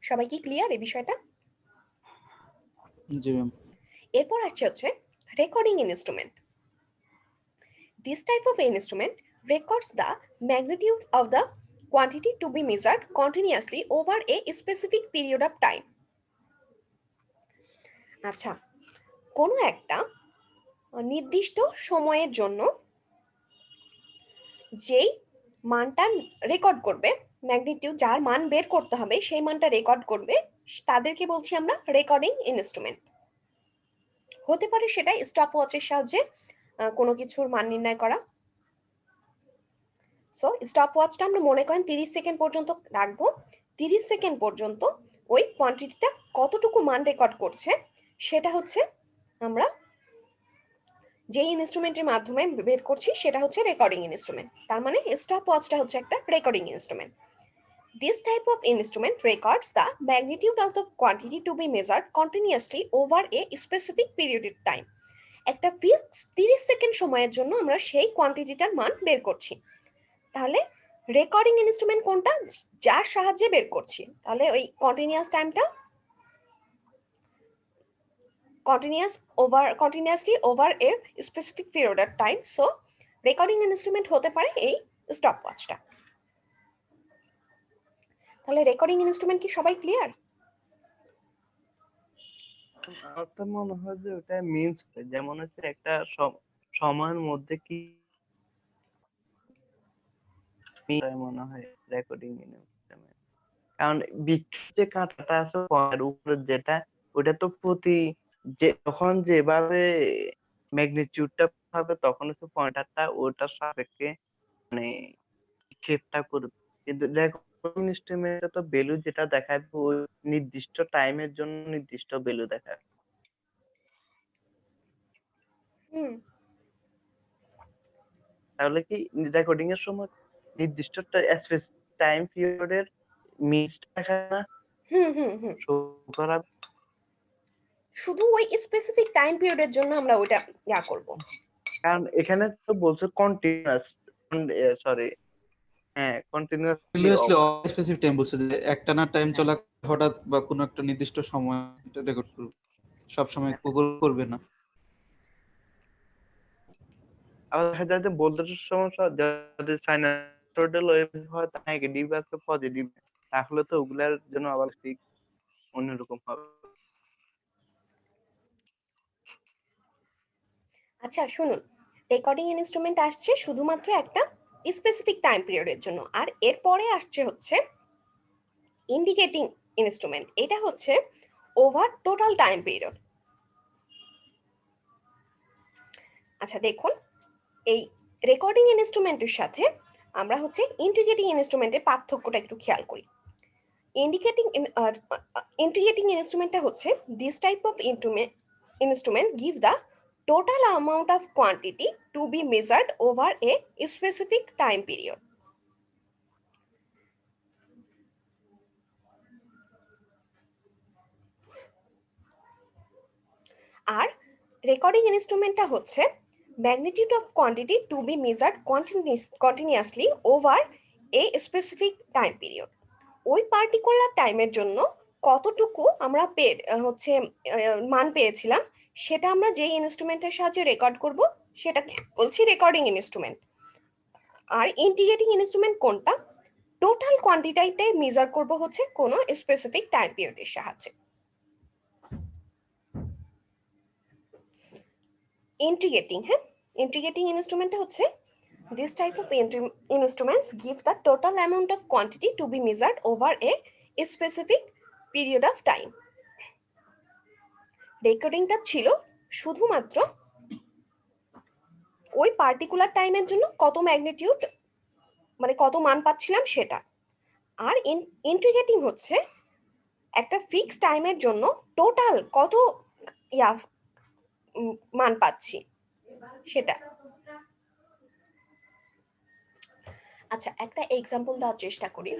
সবাই কি ক্লিয়ার এই বিষয়টা? জি ম্যাম। এরপর আসছে হচ্ছে recording instrument. This type of instrument records the magnitude of the quantity to be measured continuously over a specific period of time. আচ্ছা, কোনো একটা নির্দিষ্ট সময়ের জন্য যেই মানটা রেকর্ড করবে, ম্যাগনিটিউড যার মান বের করতে হবে সেই মানটা রেকর্ড করবে, তাদেরকে বলছি আমরা রেকর্ডিং ইনস্ট্রুমেন্ট। হতে পারে সেটা স্টপ ওয়াচের সাহায্যে কোনো কিছুর মান নির্ণয় করা। সো স্টপ ওয়াচটা আমরা মনে করেন 30 সেকেন্ড পর্যন্ত রাখবো। 30 সেকেন্ড পর্যন্ত ওই কোয়ান্টিটিটা কতটুকু মান রেকর্ড করছে সেটা হচ্ছে আমরা যে ইনস্ট্রুমেন্টের মাধ্যমে বের করছি সেটা হচ্ছে রেকর্ডিং ইনস্ট্রুমেন্ট। তার মানে স্টপ ওয়াচটা হচ্ছে একটা recording instrument. This type of instrument records the magnitude of the quantity to be measured continuously over a specific period of time. একটা ফিক্সড 30 সেকেন্ড সময়ের জন্য আমরা সেই কোয়ান্টিটিটার মান বের করছি। তাহলে রেকর্ডিং ইনস্ট্রুমেন্ট কোনটা, যার সাহায্যে বের করছি? তাহলে ওই কন্টিনিউয়াস টাইমটা continuously over a specific period of time. So recording instrument হতে পারে এই স্টপওয়াচটা। তাহলে রেকর্ডিং ইনস্ট্রুমেন্ট কি সবাই ক্লিয়ার? আমার তো মনে হয় যে ওটা মিনস, যেমন হচ্ছে একটা সময়ের মধ্যে কি মনে হয় রেকর্ডিং ইনস্ট্রুমেন্ট। কারণ বিদ্যুৎ যে কাঁটাটা আছে পয়েন্টের উপরে যেটা, ওটা তো যখন যেভাবে ম্যাগনিটিউডটা হবে তখন হচ্ছে পয়েন্টারটা ওটার সাপেক্ষে মানে ক্ষেপটা করবে। কিন্তু রেকর্ডিং ইনস্ট্রুমেন্টে তো ভ্যালু যেটা দেখাবে ওই নির্দিষ্ট টাইমের জন্য নির্দিষ্ট ভ্যালু দেখাবে। তাহলে কি রেকর্ডিং এর সময় নির্দিষ্ট টাইম পিরিয়ডের মিসটা দেখায় না? শো করা শুধু ওই স্পেসিফিক টাইম পিরিয়ডের জন্য আমরা ওইটা করব। কারণ এখানে তো বলছে continuous, sorry continuously specific time বলছে যে একটানা টাইম চলা হঠাৎ বা কোনো একটা নির্দিষ্ট সময় এটা রেকর্ড করবে, সব সময় করবে না। আবার দেখা যায় যে ভোল্টেজের সমস্যা, যদি সাইনোসয়েডাল ওয়েভ হয় তা নেগেটিভ আছে পজিটিভ, তাহলে তো ওগুলার জন্য আবার ঠিক অন্যরকম হবে। আচ্ছা শুনুন, রেকর্ডিং ইনস্ট্রুমেন্ট আসছে শুধুমাত্র একটা স্পেসিফিক টাইম পিরিয়ডের জন্য, আর এরপরে আসছে হচ্ছে ইন্ডিকেটিং ইনস্ট্রুমেন্ট। এটা হচ্ছে ওভার টোটাল টাইম পিরিয়ড। আচ্ছা দেখুন, এই রেকর্ডিং ইনস্ট্রুমেন্টের সাথে আমরা হচ্ছে ইন্টিগ্রেটিং ইনস্ট্রুমেন্টের পার্থক্যটা একটু খেয়াল করি। ইন্টিগ্রেটিং ইনস্ট্রুমেন্টটা হচ্ছে this type of instrument give the total amount of quantity to be measured over a specific time period. আর রেকর্ডিং ইনস্ট্রুমেন্টটা হচ্ছে magnitude of quantity to be measured continuously over a specific time period. ওই particular টাইমের জন্য কতটুকু আমরা হচ্ছে মান পেয়েছিলাম সেটা আমরা যে ইনস্ট্রুমেন্টের সাহায্যে রেকর্ড করব সেটা বলছি রেকর্ডিং ইনস্ট্রুমেন্ট। আর ইন্টিগ্রেটিং ইনস্ট্রুমেন্ট কোনটা, টোটাল কোয়ান্টিটিটাই মেজার করব হচ্ছে কোনো স্পেসিফিক টাইম পিরিয়ডের সাহায্যে। ইন্টিগ্রেটিং, হ্যাঁ, ইন্টিগ্রেটিং ইনস্ট্রুমেন্টটা হচ্ছে this type of instruments give the total amount of quantity to be measured over a specific period of time. রেকর্ডিংটা ছিল শুধুমাত্র ওই পার্টিকুলার টাইমের জন্য কত ম্যাগনিটিউড মানে কত মান পাচ্ছিলাম সেটা। আর ইন্টিগ্রেটিং হচ্ছে একটা ফিক্সড টাইমের জন্য টোটাল কত মান পাচ্ছি সেটা। আচ্ছা একটা এক্সাম্পল দেওয়ার চেষ্টা করি।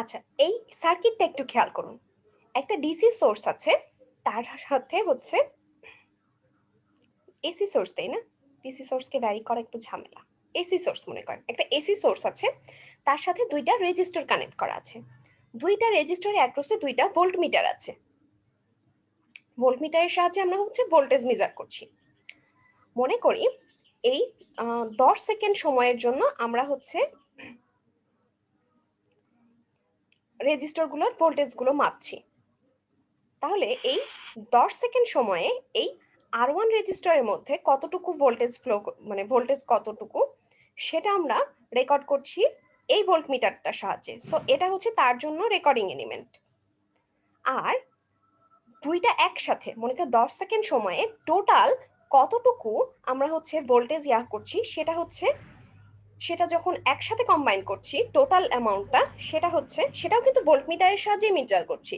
আচ্ছা এই সার্কিটটা একটু খেয়াল করুন, একটা ডিসি সোর্স আছে, তার সাথে হচ্ছে এসি সোর্স, তাই না? ডিসি সোর্সকে ভ্যারি করা একটু ঝামেলা। এসি সোর্স মনে করেন, একটা এসি সোর্স আছে, তার সাথে দুইটা রেজিস্টর কানেক্ট করা আছে। দুইটা রেজিস্টরে অ্যাক্রসে দুইটা ভোল্টমিটার আছে। ভোল্টমিটারের সাহায্যে আমরা হচ্ছে ভোল্টেজ মেজার করছি। মনে করি এই 10 সেকেন্ড সময়ের জন্য আমরা হচ্ছে রেজিস্টরগুলোর ভোল্টেজগুলো মাপছি। তাহলে এই 10 সেকেন্ড সময়ে এই R1 রেজিস্টরের মধ্যে কতটুকু ভোল্টেজ ফ্লো মানে ভোল্টেজ কতটুকু সেটা আমরা রেকর্ড করছি এই ভোল্টমিটারটার সাহায্যে। সো এটা হচ্ছে তার জন্য রেকর্ডিং এলিমেন্ট। আর দুইটা একসাথে মনে করো 10 সেকেন্ড সময়ে টোটাল কতটুকু আমরা হচ্ছে ভোল্টেজ করছি সেটা যখন একসাথে কম্বাইন করছি টোটাল অ্যামাউন্টটা সেটাও কিন্তু ভোল্টমিটারের সাহায্যে মেজার করছি,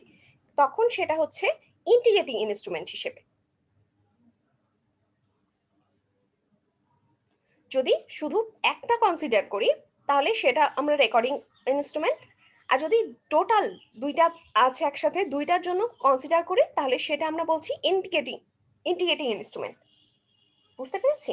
তখন সেটা হচ্ছে ইন্টিগ্রেটিং ইনস্ট্রুমেন্ট হিসেবে। যদি শুধু একটা কনসিডার করি তাহলে সেটা আমরা রেকর্ডিং ইনস্ট্রুমেন্ট, আর যদি টোটাল দুইটা আছে একসাথে দুইটার জন্য কনসিডার করি তাহলে সেটা আমরা বলছি ইন্টিগ্রেটিং ইনস্ট্রুমেন্ট। বুঝতে পেরেছি?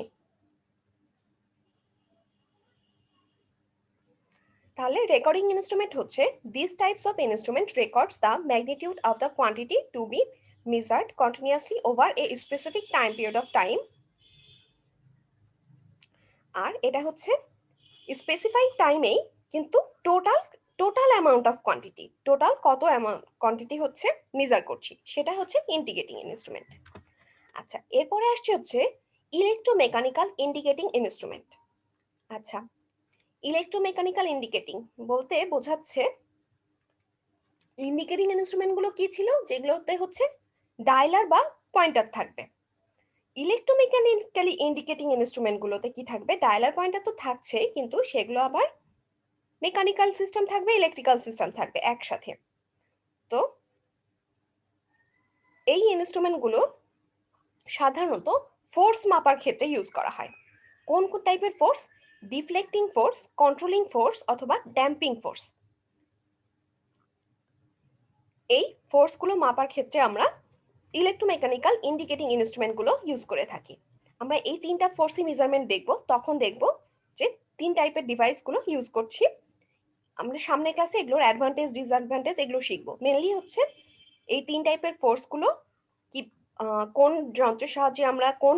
তাহলে রেকর্ডিং ইনস্ট্রুমেন্ট হচ্ছে this types of instrument records the magnitude of the quantity to be measured continuously over a specific time period of time. আর এটা হচ্ছে স্পেসিফাইড টাইমেই কিন্তু total amount of quantity, total কত অ্যামাউন্ট কোয়ান্টিটি হচ্ছে measure করছি, সেটা হচ্ছে ইন্ডিকেটিং ইনস্ট্রুমেন্ট। আচ্ছা, এরপরে আসছে হচ্ছে ইলেকট্রোমেকানিক্যাল ইন্ডিকেটিং ইনস্ট্রুমেন্ট। আচ্ছা, ইলেকট্রোমেকানিক্যাল ইন্ডিকেটিং বলতে বোঝাচ্ছে ইন্ডিকেটিং ইনস্ট্রুমেন্ট গুলো কি ছিল, যেগুলোতে হচ্ছে ডায়ালার বা পয়েন্টার থাকবে। ইলেকট্রোমেকানিক্যালি ইন্ডিকেটিং ইনস্ট্রুমেন্ট গুলোতে কি থাকবে, ডায়ালার পয়েন্টার তো থাকছেই, কিন্তু সেগুলো আবার মেকানিক্যাল সিস্টেম থাকবে, ইলেকট্রিক্যাল সিস্টেম থাকবে একসাথে। তো এই ইনস্ট্রুমেন্ট গুলো সাধারণত ফোর্স মাপার ক্ষেত্রে ইউজ করা হয়। কোন কোন টাইপের force? Deflecting force, controlling force অথবা ড্যাম্পিং ফোর্স। এই ফোর্সগুলো মাপার ক্ষেত্রে আমরা ইলেকট্রোমেকানিক্যাল ইন্ডিকেটিং ইনস্ট্রুমেন্ট গুলো ইউজ করে থাকি। আমরা এই তিনটা ফোর্সি মেজারমেন্ট দেখব, তখন দেখব যে তিন টাইপের ডিভাইস গুলো ইউজ করছি। আমরা সামনের ক্লাসে এগুলোর অ্যাডভান্টেজ ডিসঅ্যাডভান্টেজ এগুলো শিখবো। মেনলি হচ্ছে এই তিন টাইপের ফোর্স গুলো কি কোন যন্ত্রের সাহায্যে আমরা কোন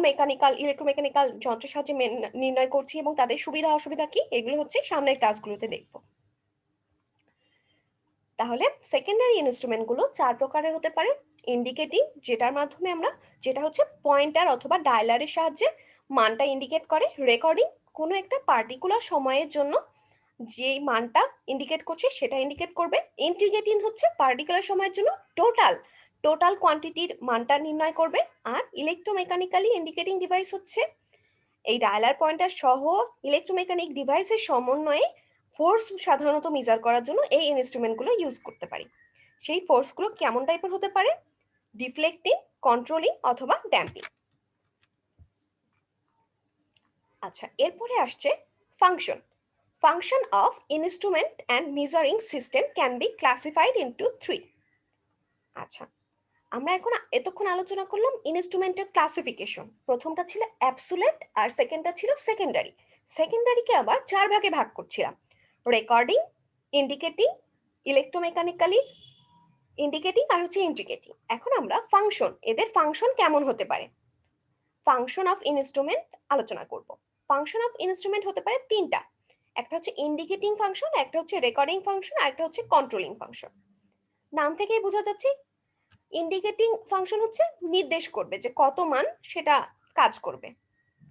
ইলেকট্রোমেকানিক্যাল যন্ত্রের সাহায্যে নির্ণয় করছি এবং তাদের সুবিধা অসুবিধা কি, এগুলো হচ্ছে সামনের ক্লাসগুলোতে দেখব। তাহলে সেকেন্ডারি ইনস্ট্রুমেন্ট গুলো চার প্রকারের হতে পারে। ইন্ডিকেটিং, যেটার মাধ্যমে যেটা হচ্ছে পয়েন্টার অথবা ডায়ালারের সাহায্যে মানটা ইন্ডিকেট করে। রেকর্ডিং, কোনো একটা পার্টিকুলার সময়ের জন্য যে মানটা ইন্ডিকেট করছে সেটা ইন্ডিকেট করবে। ইন্টিগ্রেটিং হচ্ছে পার্টিকুলার সময়ের জন্য টোটাল কোয়ান্টিটির মানটা নির্ণয় করবে। আর ইলেকট্রোমেকানিক্যালি ইন্ডিকেটিং ডিভাইস হচ্ছে এই ডায়ালার পয়েন্টার সহ ইলেকট্রোমেকানিক ডিভাইসের সমন্বয়ে ফোর্স সাধারণত মেজার করার জন্য এই ইনস্ট্রুমেন্ট গুলো ইউজ করতে পারি। সেই ফোর্স গুলো কেমন টাইপের হতে পারে? ডিফ্লেক্টিং, কন্ট্রোলিং অথবা ড্যাম্পিং। আচ্ছা, এরপরে আসছে function. Function of instrument and measuring system can be classified into 3. আচ্ছা, আমরা এতক্ষণ আলোচনা করলাম ইনস্ট্রুমেন্টের ক্লাসিফিকেশন। প্রথমটা ছিল অ্যাবসোলিউট আর সেকেন্ডটা ছিল সেকেন্ডারি। সেকেন্ডারিকে আবার চার ভাগে ভাগ করছিলাম: রেকর্ডিং, ইন্ডিকেটিং, ইলেকট্রোমেকানিক্যালি ইন্ডিকেটিং আর হচ্ছে ইন্ডিকেটিং। এখন আমরা ফাংশন, এদের ফাংশন কেমন হতে পারে, ফাংশন অফ ইনস্ট্রুমেন্ট আলোচনা করব। ফাংশন অফ ইনস্ট্রুমেন্ট হতে পারে তিনটা। একটা হচ্ছে ইন্ডিকেটিং ফাংশন, একটা হচ্ছে রেকর্ডিং ফাংশন, আর একটা হচ্ছে কন্ট্রোলিং ফাংশন। নাম থেকেই বোঝা যাচ্ছে ইন্ডিকেটিং ফাংশন হচ্ছে নির্দেশ করবে যে কত মান সেটা কাজ করবে,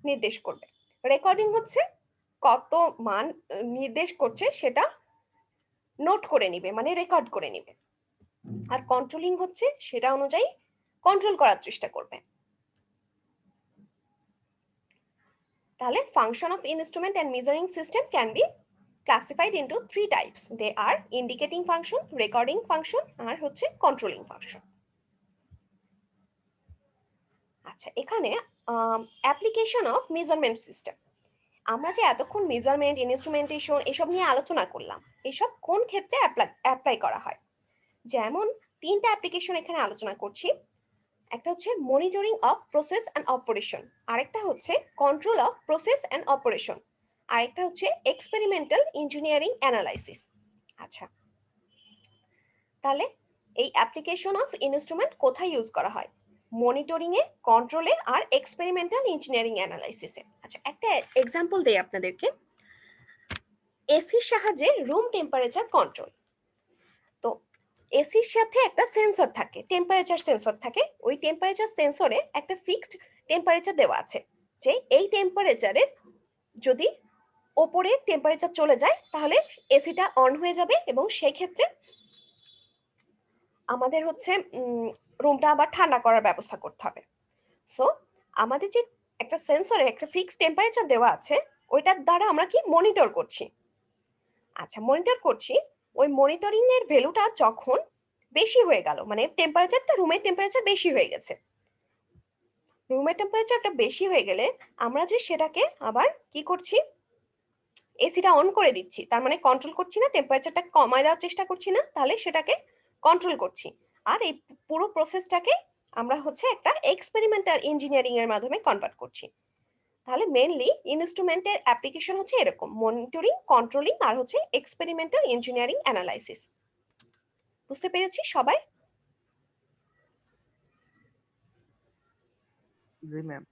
নির্দেশ করবে। রেকর্ডিং হচ্ছে কত মান নির্দেশ করছে সেটা নোট করে নিবে, মানে রেকর্ড করে নিবে। আর কন্ট্রোলিং হচ্ছে সেটা অনুযায়ী কন্ট্রোল করার চেষ্টা করবে। তাহলে function of instrument and measuring system can be classified into 3 types. They are indicating function, recording function আর হচ্ছে controlling function. আচ্ছা, এখানে application of measurement system, আমরা যে এতক্ষণ মেজারমেন্ট, ইনস্ট্রুমেন্টেশন এসব নিয়ে আলোচনা করলাম, এসব কোন ক্ষেত্রে অ্যাপ্লাই করা হয়? যেমন তিনটা অ্যাপ্লিকেশন এখানে আলোচনা করছি। একটা হচ্ছে monitoring of process and operation, আরেকটা হচ্ছে control of process and operation, আরেকটা হচ্ছে এক্সপেরিমেন্টাল ইঞ্জিনিয়ারিং অ্যানালাইসিস। আচ্ছা, তাহলে এই অ্যাপ্লিকেশন অফ ইনস্ট্রুমেন্ট কোথায় ইউজ করা হয়? মনিটরিং এ, কন্ট্রোলে আর এক্সপেরিমেন্টাল ইঞ্জিনিয়ারিং অ্যানালাইসিসে। আচ্ছা, একটা এক্সাম্পল দেই আপনাদেরকে। এসির সাহায্যে রুম টেম্পারেচার কন্ট্রোল। তো এসির সাথে একটা সেন্সর থাকে, টেম্পারেচার সেন্সর থাকে। ওই টেম্পারেচার সেন্সরে একটা ফিক্সড টেম্পারেচার দেওয়া আছে যে এই টেম্পারেচারের যদি ওপরে টেম্পারেচার চলে যায় তাহলে এসিটা অন হয়ে যাবে এবং সেই ক্ষেত্রে আমাদের হচ্ছে রুমটা আবার ঠান্ডা করার ব্যবস্থা করতে হবে। সো আমাদের যে একটা সেন্সরে একটা ফিক্সড টেম্পারেচার দেওয়া আছে, ওইটার দ্বারা আমরা কি মনিটর করছি। আচ্ছা, মনিটর করছি, ওই মনিটরিং এর ভ্যালুটা যখন বেশি হয়ে গেল, মানে টেম্পারেচারটা, রুমের টেম্পারেচার বেশি হয়ে গেছে, রুমের টেম্পারেচারটা বেশি হয়ে গেলে আমরা যে সেটাকে আবার কি করছি, এসিটা অন করে দিচ্ছি, তার মানে কন্ট্রোল করছি না, টেম্পারেচারটা কমায় দেওয়ার চেষ্টা করছি না, তাহলে সেটাকে কন্ট্রোল করছি। আর এই পুরো প্রসেসটাকে আমরা হচ্ছে একটা এক্সপেরিমেন্টাল ইঞ্জিনিয়ারিং এর মাধ্যমে কনভার্ট করছি। তাহলে মেইনলি ইনস্ট্রুমেন্টের অ্যাপ্লিকেশন হচ্ছে এরকম, মনিটরিং, কন্ট্রোলিং আর হচ্ছে এক্সপেরিমেন্টাল ইঞ্জিনিয়ারিং অ্যানালাইসিস। বুঝতে পেরেছি সবাই? জি ম্যাম।